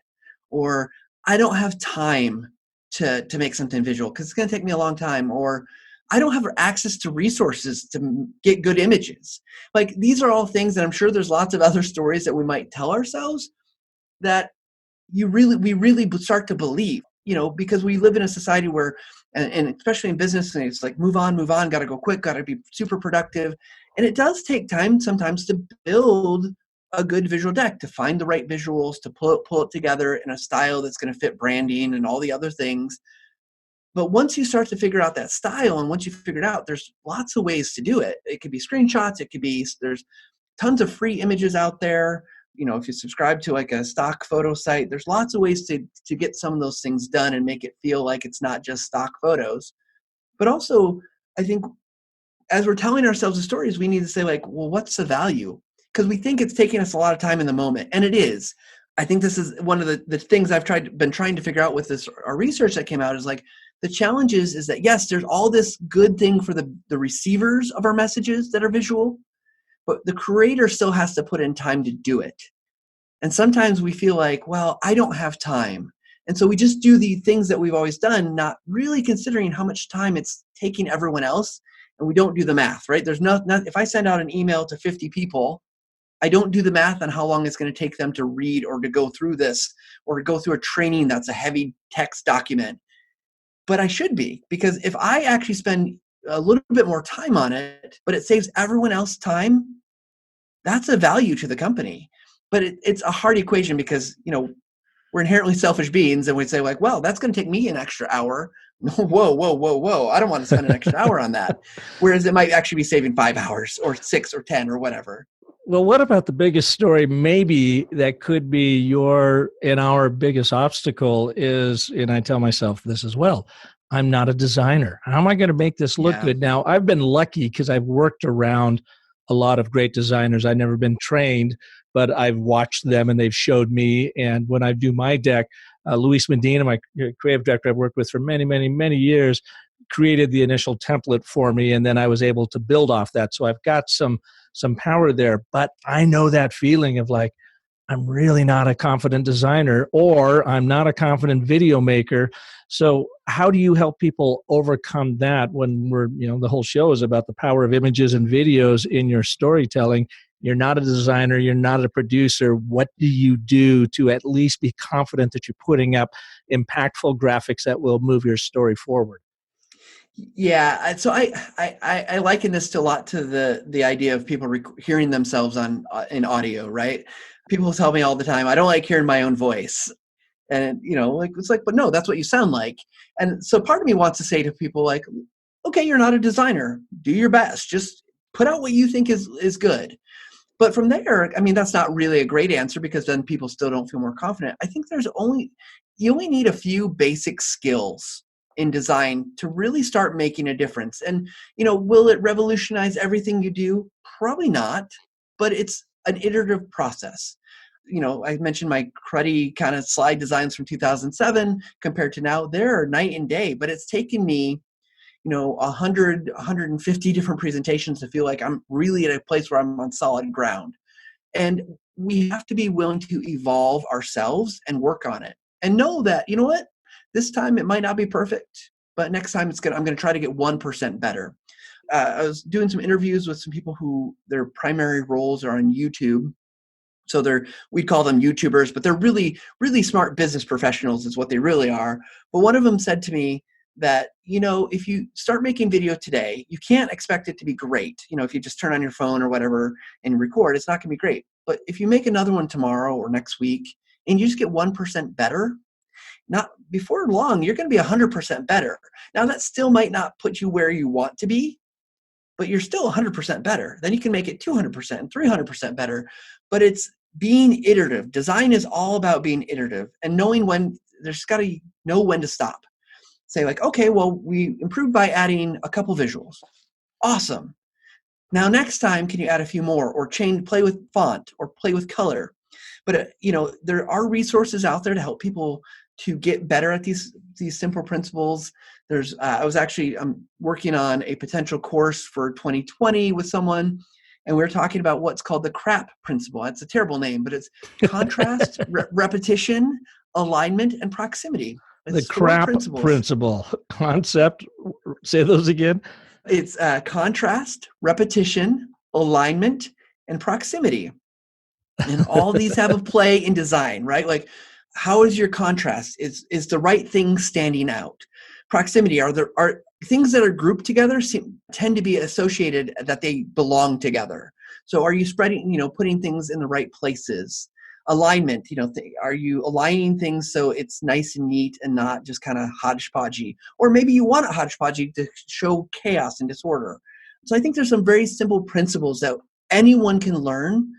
or I don't have time to make something visual because it's going to take me a long time, or I don't have access to resources to get good images. Like these are all things that I'm sure there's lots of other stories that we might tell ourselves that we really start to believe, because we live in a society where, and especially in business, it's like move on, got to go quick, got to be super productive. And it does take time sometimes to build a good visual deck, to find the right visuals, to pull it together in a style that's going to fit branding and all the other things. But once you start to figure out that style, and once you figure it out, there's lots of ways to do it. It could be screenshots. There's tons of free images out there. If you subscribe to like a stock photo site, there's lots of ways to get some of those things done and make it feel like it's not just stock photos. But also, I think as we're telling ourselves the stories, we need to say like, well, what's the value? Because we think it's taking us a lot of time in the moment, and it is. I think this is one of the things I've been trying to figure out with our research that came out is like, the challenge is that, yes, there's all this good thing for the receivers of our messages that are visual, but the creator still has to put in time to do it. And sometimes we feel like, well, I don't have time. And so we just do the things that we've always done, not really considering how much time it's taking everyone else. And we don't do the math, right? There's not if I send out an email to 50 people, I don't do the math on how long it's going to take them to read or to go through this or to go through a training that's a heavy text document. But I should be, because if I actually spend a little bit more time on it, but it saves everyone else time, that's a value to the company. But it's a hard equation because, we're inherently selfish beings, and we say like, well, that's going to take me an extra hour. Whoa. I don't want to spend an extra hour on that. Whereas it might actually be saving 5 hours or 6 or 10 or whatever. Well, what about the biggest story maybe that could be our biggest obstacle is, and I tell myself this as well, I'm not a designer. How am I going to make this look good? Now, I've been lucky because I've worked around a lot of great designers. I've never been trained, but I've watched them and they've showed me. And when I do my deck, Luis Medina, my creative director I've worked with for many, many, many years, created the initial template for me, and then I was able to build off that. So I've got some power there, but I know that feeling of like, I'm really not a confident designer, or I'm not a confident video maker. So how do you help people overcome that when the whole show is about the power of images and videos in your storytelling? You're not a designer, you're not a producer. What do you do to at least be confident that you're putting up impactful graphics that will move your story forward? Yeah, so I liken this to a lot to the idea of people hearing themselves in audio, right? People tell me all the time, I don't like hearing my own voice, and it's like, but no, that's what you sound like. And so part of me wants to say to people like, okay, you're not a designer, do your best, just put out what you think is good. But from there, I mean, that's not really a great answer because then people still don't feel more confident. I think you only need a few basic skills in design to really start making a difference. And, will it revolutionize everything you do? Probably not, but it's an iterative process. I mentioned my cruddy kind of slide designs from 2007 compared to now. They're night and day, but it's taken me 100, 150 different presentations to feel like I'm really at a place where I'm on solid ground. And we have to be willing to evolve ourselves and work on it and know that, what, this time it might not be perfect, but next time I'm going to try to get 1% better. I was doing some interviews with some people who their primary roles are on YouTube. So we'd call them YouTubers, but they're really, really smart business professionals is what they really are. But one of them said to me that, if you start making video today, you can't expect it to be great. If you just turn on your phone or whatever and record, it's not going to be great. But if you make another one tomorrow or next week and you just get 1% better, not before long, you're going to be 100% better. Now that still might not put you where you want to be, but you're still 100% better. Then you can make it 200% and 300% better. But it's being iterative. Design is all about being iterative and knowing when, there's got to know when to stop. Say like, okay, well, we improved by adding a couple visuals. Awesome. Now, next time, can you add a few more or play with font or play with color? But, there are resources out there to help people to get better at these simple principles. I'm working on a potential course for 2020 with someone, and we're talking about what's called the CRAP principle. That's a terrible name, but it's contrast, repetition, alignment, and proximity. It's the CRAP principle. Concept. Say those again. It's contrast, repetition, alignment, and proximity. And all these have a play in design, right? Like, how is your contrast? Is the right thing standing out? Proximity, are things that are grouped together tend to be associated that they belong together. So are you spreading, putting things in the right places? Alignment, are you aligning things so it's nice and neat and not just kind of hodgepodgey? Or maybe you want a hodgepodgey to show chaos and disorder. So I think there's some very simple principles that anyone can learn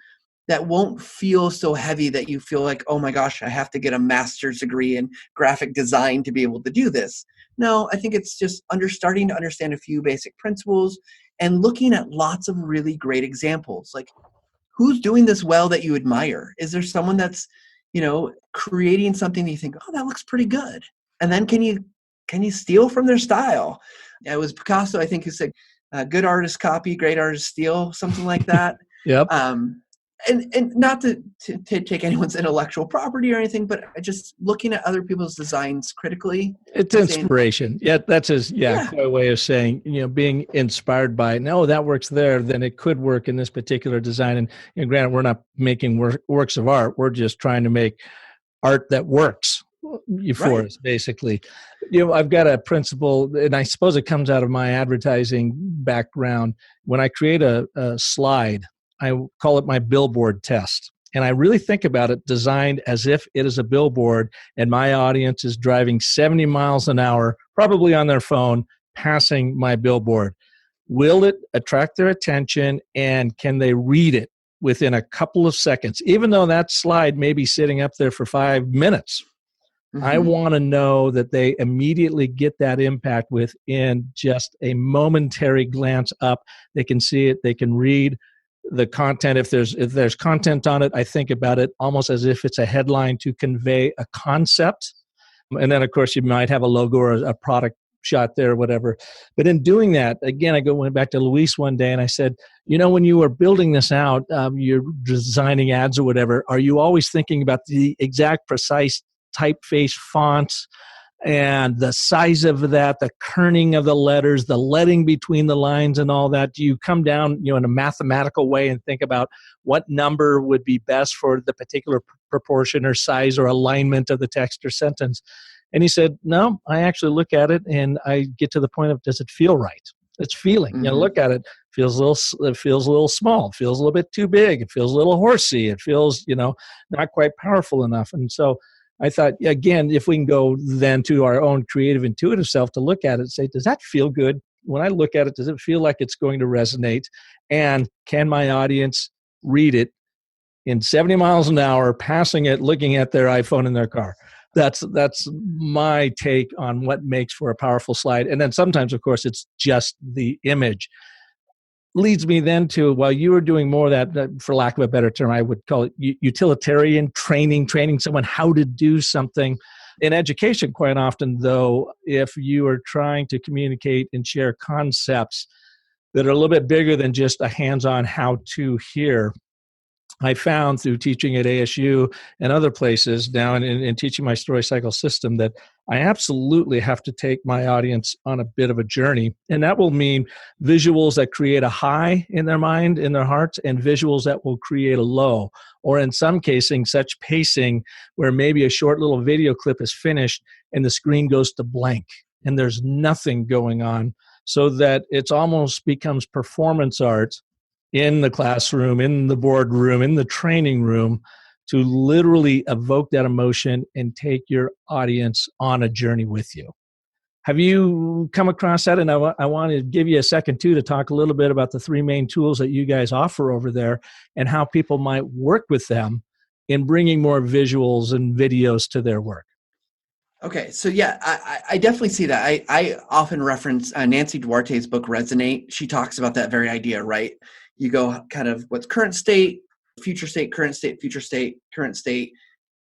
that won't feel so heavy that you feel like, oh my gosh, I have to get a master's degree in graphic design to be able to do this. No, I think it's just starting to understand a few basic principles and looking at lots of really great examples. Like, who's doing this well that you admire? Is there someone that's, creating something that you think, oh, that looks pretty good? And then can you steal from their style? It was Picasso, I think, who said, good artists copy, great artists steal, something like that. Yep. And not to take anyone's intellectual property or anything, but just looking at other people's designs critically. It's inspiration. Yeah, that's his coy way of saying, being inspired by, no, that works there, then it could work in this particular design. And granted, we're not making works of art. We're just trying to make art that works for us, basically. I've got a principle, and I suppose it comes out of my advertising background. When I create a slide, I call it my billboard test. And I really think about it designed as if it is a billboard and my audience is driving 70 miles an hour, probably on their phone, passing my billboard. Will it attract their attention, and can they read it within a couple of seconds? Even though that slide may be sitting up there for 5 minutes, I want to know that they immediately get that impact within just a momentary glance up. They can see it, they can read the content. If there's content on it, I think about it almost as if it's a headline to convey a concept. And then, of course, you might have a logo or a product shot there or whatever. But in doing that, again, went back to Luis one day and I said, when you were building this out, you're designing ads or whatever, are you always thinking about the exact precise typeface fonts and the size of that, the kerning of the letters, the leading between the lines and all that? Do you come down, in a mathematical way and think about what number would be best for the particular proportion or size or alignment of the text or sentence? And he said, no, I actually look at it and I get to the point of, does it feel right? It's feeling. Look at it. It feels a little small. It feels a little bit too big. It feels a little horsey. It feels, not quite powerful enough. And so I thought, again, if we can go then to our own creative, intuitive self to look at it and say, does that feel good? When I look at it, does it feel like it's going to resonate? And can my audience read it in 70 miles an hour, passing it, looking at their iPhone in their car? That's my take on what makes for a powerful slide. And then sometimes, of course, it's just the image. Leads me then to, while you were doing more of that, for lack of a better term, I would call it utilitarian training someone how to do something. In education, quite often, though, if you are trying to communicate and share concepts that are a little bit bigger than just a hands-on how-to here, I found through teaching at ASU and other places now in teaching my story cycle system that I absolutely have to take my audience on a bit of a journey. And that will mean visuals that create a high in their mind, in their hearts, and visuals that will create a low. Or in some cases, such pacing where maybe a short little video clip is finished and the screen goes to blank and there's nothing going on, so that it's almost becomes performance art in the classroom, in the boardroom, in the training room, to literally evoke that emotion and take your audience on a journey with you. Have you come across that? And I want to give you a second, too, to talk a little bit about the three main tools that you guys offer over there and how people might work with them in bringing more visuals and videos to their work. Okay, so yeah, I definitely see that. I often reference Nancy Duarte's book, Resonate. She talks about that very idea, right? You go kind of what's current state, future state, current state, future state, current state,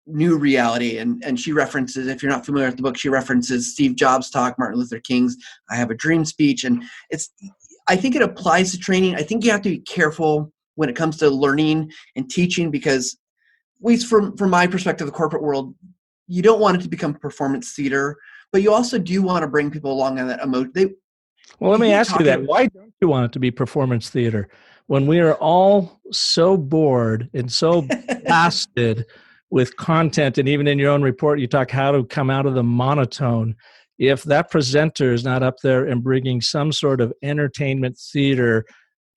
new reality. And she references, if you're not familiar with the book, she references Steve Jobs' talk, Martin Luther King's I Have a Dream speech. And I think it applies to training. I think you have to be careful when it comes to learning and teaching, because at least from my perspective, the corporate world, you don't want it to become performance theater, but you also do want to bring people along on that emotion. Well, let me ask you that. Why don't you want it to be performance theater when we are all so bored and so blasted with content? And even in your own report, you talk how to come out of the monotone. If that presenter is not up there and bringing some sort of entertainment theater,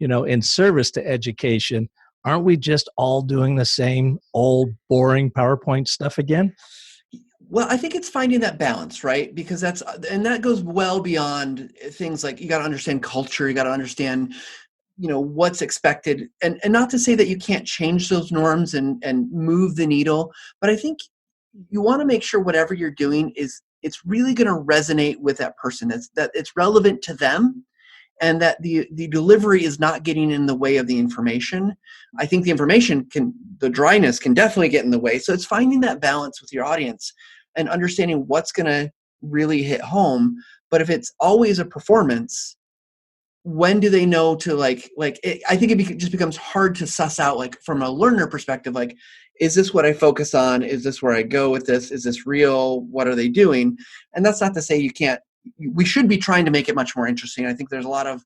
in service to education, aren't we just all doing the same old boring PowerPoint stuff again? Well, I think it's finding that balance, right? Because that goes well beyond things like you got to understand culture, you got to understand, what's expected, and not to say that you can't change those norms and move the needle, but I think you want to make sure whatever you're doing it's really going to resonate with that person, that it's relevant to them, and that the delivery is not getting in the way of the information. I think the dryness can definitely get in the way. So it's finding that balance with your audience and understanding what's going to really hit home. But if it's always a performance, when do they know to I think it just becomes hard to suss out, like from a learner perspective, like, is this what I focus on? Is this where I go with this? Is this real? What are they doing? And that's not to say we should be trying to make it much more interesting. I think there's a lot of,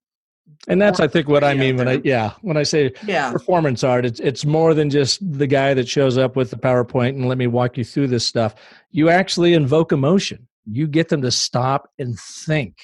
and that's, I think, what I mean when I say performance art. It's more than just the guy that shows up with the PowerPoint and let me walk you through this stuff. You actually invoke emotion. You get them to stop and think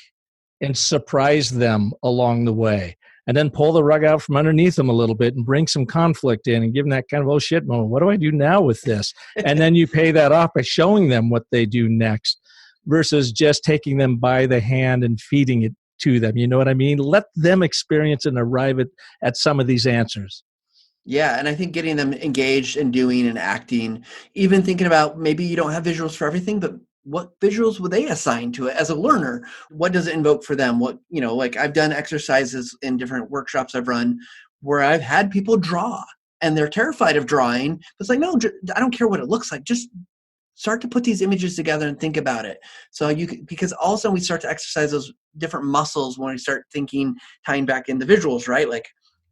and surprise them along the way, and then pull the rug out from underneath them a little bit and bring some conflict in and give them that kind of, oh shit moment. What do I do now with this? And then you pay that off by showing them what they do next versus just taking them by the hand and feeding it to them. You know what I mean? Let them experience and arrive at some of these answers. Yeah, and I think getting them engaged and doing and acting, even thinking about maybe you don't have visuals for everything, but what visuals would they assign to it as a learner? What does it invoke for them? What, like I've done exercises in different workshops I've run where I've had people draw and they're terrified of drawing. It's like, no, I don't care what it looks like. Just start to put these images together and think about it. So because all of a sudden we start to exercise those different muscles when we start thinking, tying back in the visuals, right? Like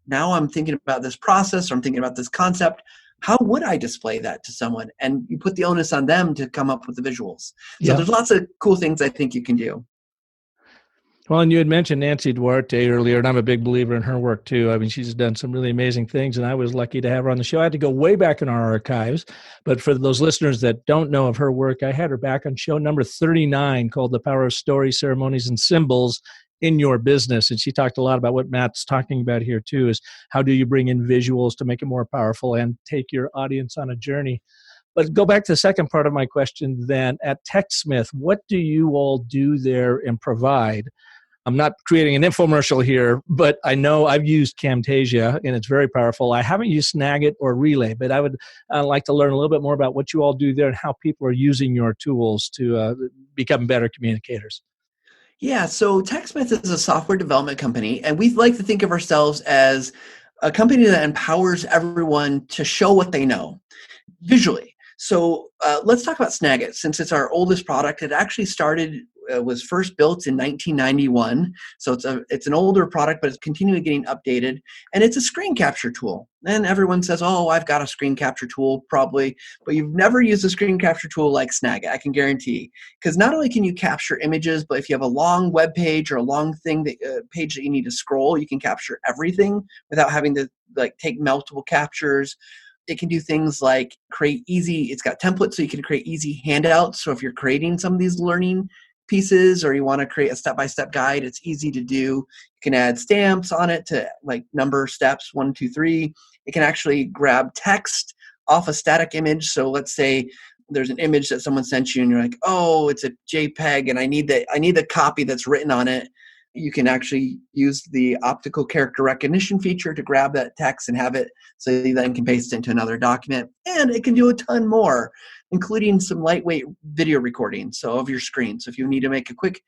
now I'm thinking about this process, or I'm thinking about this concept. How would I display that to someone? And you put the onus on them to come up with the visuals. So there's lots of cool things I think you can do. Well, and you had mentioned Nancy Duarte earlier, and I'm a big believer in her work too. I mean, she's done some really amazing things, and I was lucky to have her on the show. I had to go way back in our archives, but for those listeners that don't know of her work, I had her back on show number 39 called The Power of Story, Ceremonies, and Symbols in Your Business. And she talked a lot about what Matt's talking about here too, is how do you bring in visuals to make it more powerful and take your audience on a journey. But go back to the second part of my question then. At TechSmith, what do you all do there and provide I'm not creating an infomercial here, but I know I've used Camtasia and it's very powerful. I haven't used Snagit or Relay, but I would like to learn a little bit more about what you all do there and how people are using your tools to become better communicators. Yeah, so TechSmith is a software development company, and we like to think of ourselves as a company that empowers everyone to show what they know visually. So let's talk about Snagit. Since it's our oldest product, it actually was first built in 1991. So it's an older product, but it's continually getting updated. And it's a screen capture tool. And everyone says, oh, I've got a screen capture tool, probably. But you've never used a screen capture tool like Snagit, I can guarantee. Because not only can you capture images, but if you have a long web page or a long page that you need to scroll, you can capture everything without having to take multiple captures. It can do things like it's got templates so you can create easy handouts. So if you're creating some of these learning pieces or you want to create a step-by-step guide, it's easy to do. You can add stamps on it to number steps 1, 2, 3. It can actually grab text off a static image. So let's say there's an image that someone sent you and you're like, oh, it's a JPEG and I need the copy that's written on it. You can actually use the optical character recognition feature to grab that text and have it so you then can paste it into another document. And it can do a ton more, including some lightweight video recording of your screen. So if you need to make a quick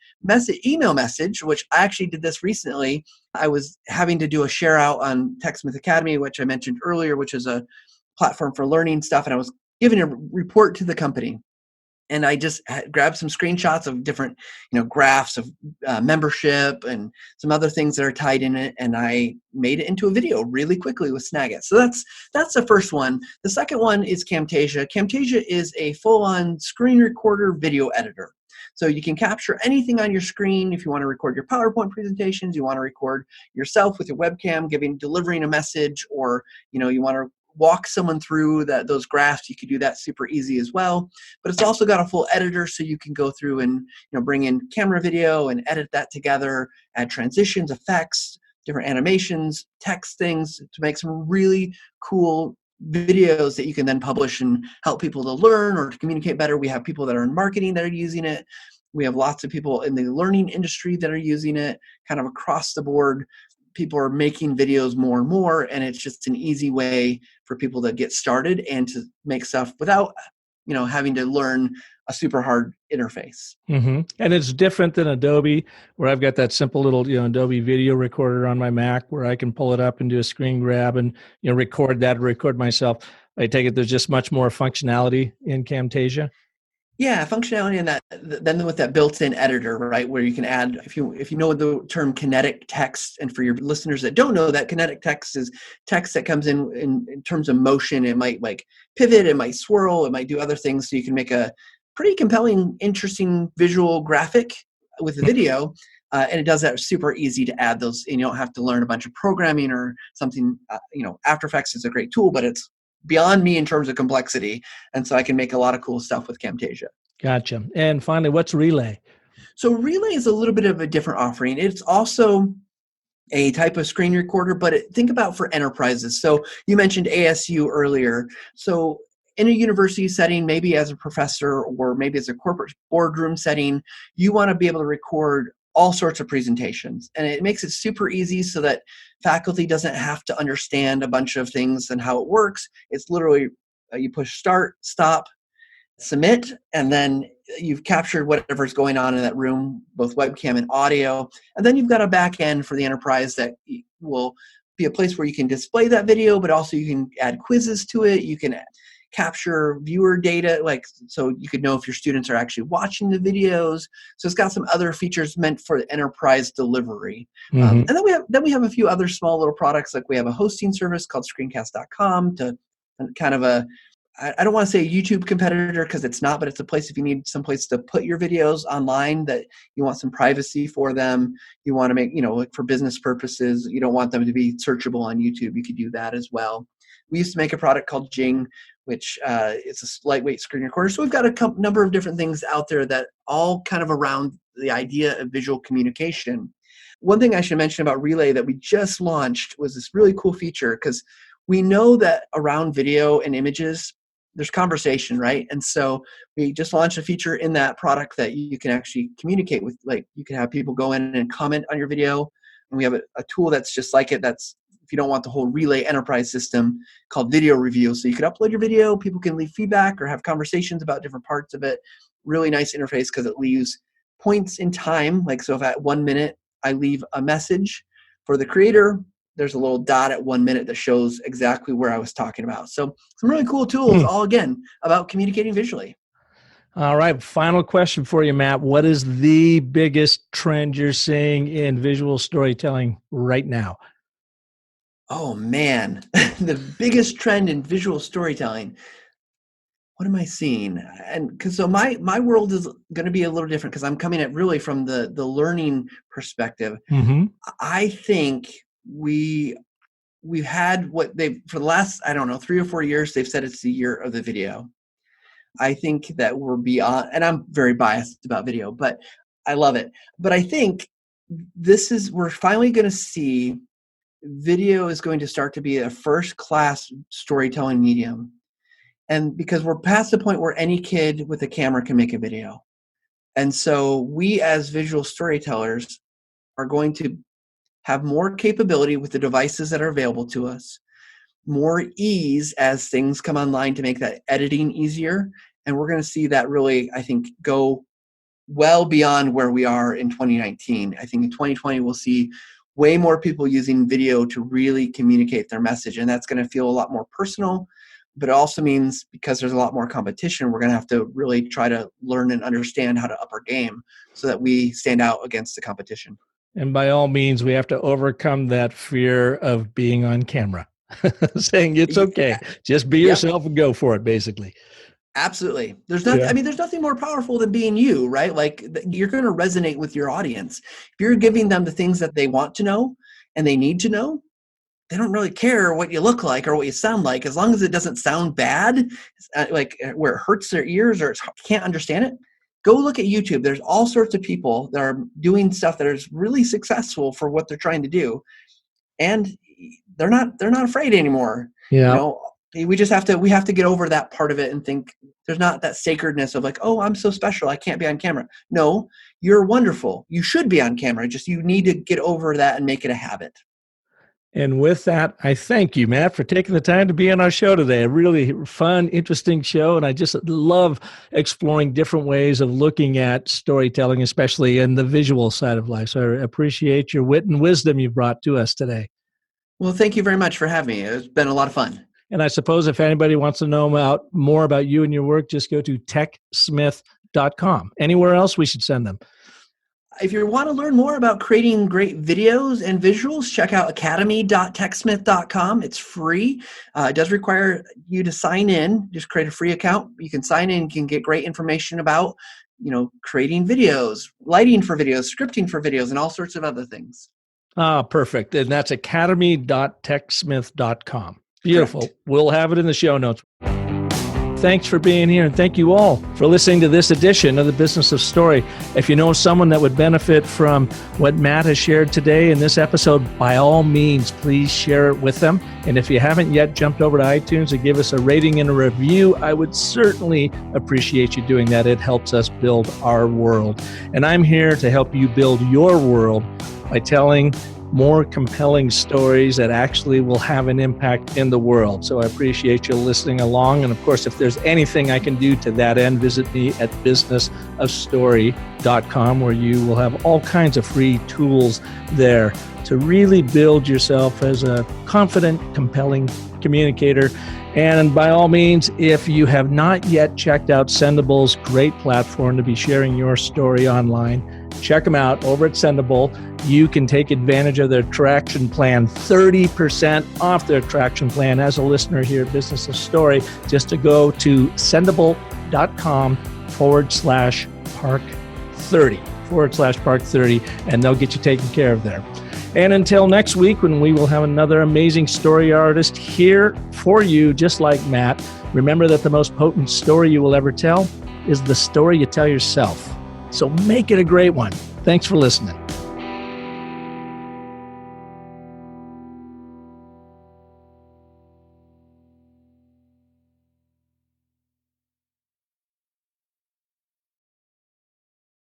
email message, which I actually did this recently, I was having to do a share out on TechSmith Academy, which I mentioned earlier, which is a platform for learning stuff. And I was giving a report to the company. And I just grabbed some screenshots of different, graphs of membership and some other things that are tied in it, and I made it into a video really quickly with Snagit. So that's the first one. The second one is Camtasia. Camtasia is a full-on screen recorder video editor. So you can capture anything on your screen. If you want to record your PowerPoint presentations, you want to record yourself with your webcam, delivering a message, or you want to walk someone through those graphs, you could do that super easy as well. But it's also got a full editor, so you can go through and bring in camera video and edit that together, add transitions, effects, different animations, text things to make some really cool videos that you can then publish and help people to learn or to communicate better. We have people that are in marketing that are using it. We have lots of people in the learning industry that are using it, kind of across the board. People are making videos more and more, and it's just an easy way for people to get started and to make stuff without, having to learn a super hard interface. Mm-hmm. And it's different than Adobe, where I've got that simple little, Adobe video recorder on my Mac where I can pull it up and do a screen grab and, record myself. I take it there's just much more functionality in Camtasia. Yeah, functionality in that, then with that built-in editor, right, where you can add, if you know the term kinetic text, and for your listeners that don't know that, kinetic text is text that comes in terms of motion. It might pivot, it might swirl, it might do other things, so you can make a pretty compelling, interesting visual graphic with the video, and it does that super easy to add those, and you don't have to learn a bunch of programming or something. After Effects is a great tool, but it's beyond me in terms of complexity. And so I can make a lot of cool stuff with Camtasia. Gotcha. And finally, what's Relay? So Relay is a little bit of a different offering. It's also a type of screen recorder, but think about for enterprises. So you mentioned ASU earlier. So in a university setting, maybe as a professor or maybe as a corporate boardroom setting, you want to be able to record all sorts of presentations. And it makes it super easy so that faculty doesn't have to understand a bunch of things and how it works. It's literally you push start, stop, submit, and then you've captured whatever's going on in that room, both webcam and audio. And then you've got a back end for the enterprise that will be a place where you can display that video, but also you can add quizzes to it. You can capture viewer data, so you could know if your students are actually watching the videos. So it's got some other features meant for enterprise delivery. Mm-hmm. And then we have a few other small little products. Like we have a hosting service called screencast.com to kind of I don't want to say a YouTube competitor because it's not, but it's a place if you need some place to put your videos online that you want some privacy for them. You want to make, for business purposes, you don't want them to be searchable on YouTube. You could do that as well. We used to make a product called Jing, which it's a lightweight screen recorder. So we've got a number of different things out there that all kind of around the idea of visual communication. One thing I should mention about Relay that we just launched was this really cool feature, because we know that around video and images, there's conversation, right? And so we just launched a feature in that product that you can actually communicate with. Like, you can have people go in and comment on your video, and we have a tool that's just like it. That's, if you don't want the whole Relay enterprise system, called Video Review. So you can upload your video, people can leave feedback or have conversations about different parts of it. Really nice interface because it leaves points in time. Like, so if at 1 minute I leave a message for the creator, there's a little dot at 1 minute that shows exactly where I was talking about. So some really cool tools, all again about communicating visually. All right. Final question for you, Matt. What is the biggest trend you're seeing in visual storytelling right now? Oh man, the biggest trend in visual storytelling. What am I seeing? And because so my world is going to be a little different because I'm coming at really from the learning perspective. Mm-hmm. I think we've had what they've, for the last, I don't know, 3 or 4 years, they've said it's the year of the video. I think that we're beyond, and I'm very biased about video, but I love it. But I think we're finally going to see video is going to start to be a first-class storytelling medium. And because we're past the point where any kid with a camera can make a video. And so we as visual storytellers are going to have more capability with the devices that are available to us, more ease as things come online to make that editing easier. And we're going to see that really, I think, go well beyond where we are in 2019. I think in 2020, we'll see way more people using video to really communicate their message. And that's going to feel a lot more personal. But it also means because there's a lot more competition, we're going to have to really try to learn and understand how to up our game so that we stand out against the competition. And by all means, we have to overcome that fear of being on camera, saying it's okay. Just be yourself and go for it, basically. Absolutely. There's nothing more powerful than being you, right? Like, you're going to resonate with your audience. If you're giving them the things that they want to know and they need to know, they don't really care what you look like or what you sound like, as long as it doesn't sound bad, like where it hurts their ears or can't understand it. Go look at YouTube. There's all sorts of people that are doing stuff that is really successful for what they're trying to do, and they're not afraid anymore. Yeah. You know, we have to get over that part of it and think there's not that sacredness of like, oh, I'm so special, I can't be on camera. No, you're wonderful. You should be on camera. Just you need to get over that and make it a habit. And with that, I thank you, Matt, for taking the time to be on our show today. A really fun, interesting show. And I just love exploring different ways of looking at storytelling, especially in the visual side of life. So I appreciate your wit and wisdom you've brought to us today. Well, thank you very much for having me. It's been a lot of fun. And I suppose if anybody wants to know more about you and your work, just go to techsmith.com. Anywhere else we should send them? If you want to learn more about creating great videos and visuals, check out academy.techsmith.com. It's free. It does require you to sign in. Just create a free account. You can sign in. You can get great information about, creating videos, lighting for videos, scripting for videos, and all sorts of other things. Perfect. And that's academy.techsmith.com. Beautiful. Correct. We'll have it in the show notes. Thanks for being here, and thank you all for listening to this edition of The Business of Story. If you know someone that would benefit from what Matt has shared today in this episode, by all means, please share it with them. And if you haven't yet jumped over to iTunes to give us a rating and a review, I would certainly appreciate you doing that. It helps us build our world. And I'm here to help you build your world by telling more compelling stories that actually will have an impact in the world. So I appreciate you listening along. And of course, if there's anything I can do to that end, visit me at businessofstory.com, where you will have all kinds of free tools there to really build yourself as a confident, compelling communicator. And by all means, if you have not yet checked out Sendable's great platform to be sharing your story online, check them out over at Sendable. You can take advantage of their traction plan, 30% off their traction plan as a listener here at Business of Story, just to go to sendable.com/park30, and they'll get you taken care of there. And until next week, when we will have another amazing story artist here for you, just like Matt, remember that the most potent story you will ever tell is the story you tell yourself. So make it a great one. Thanks for listening.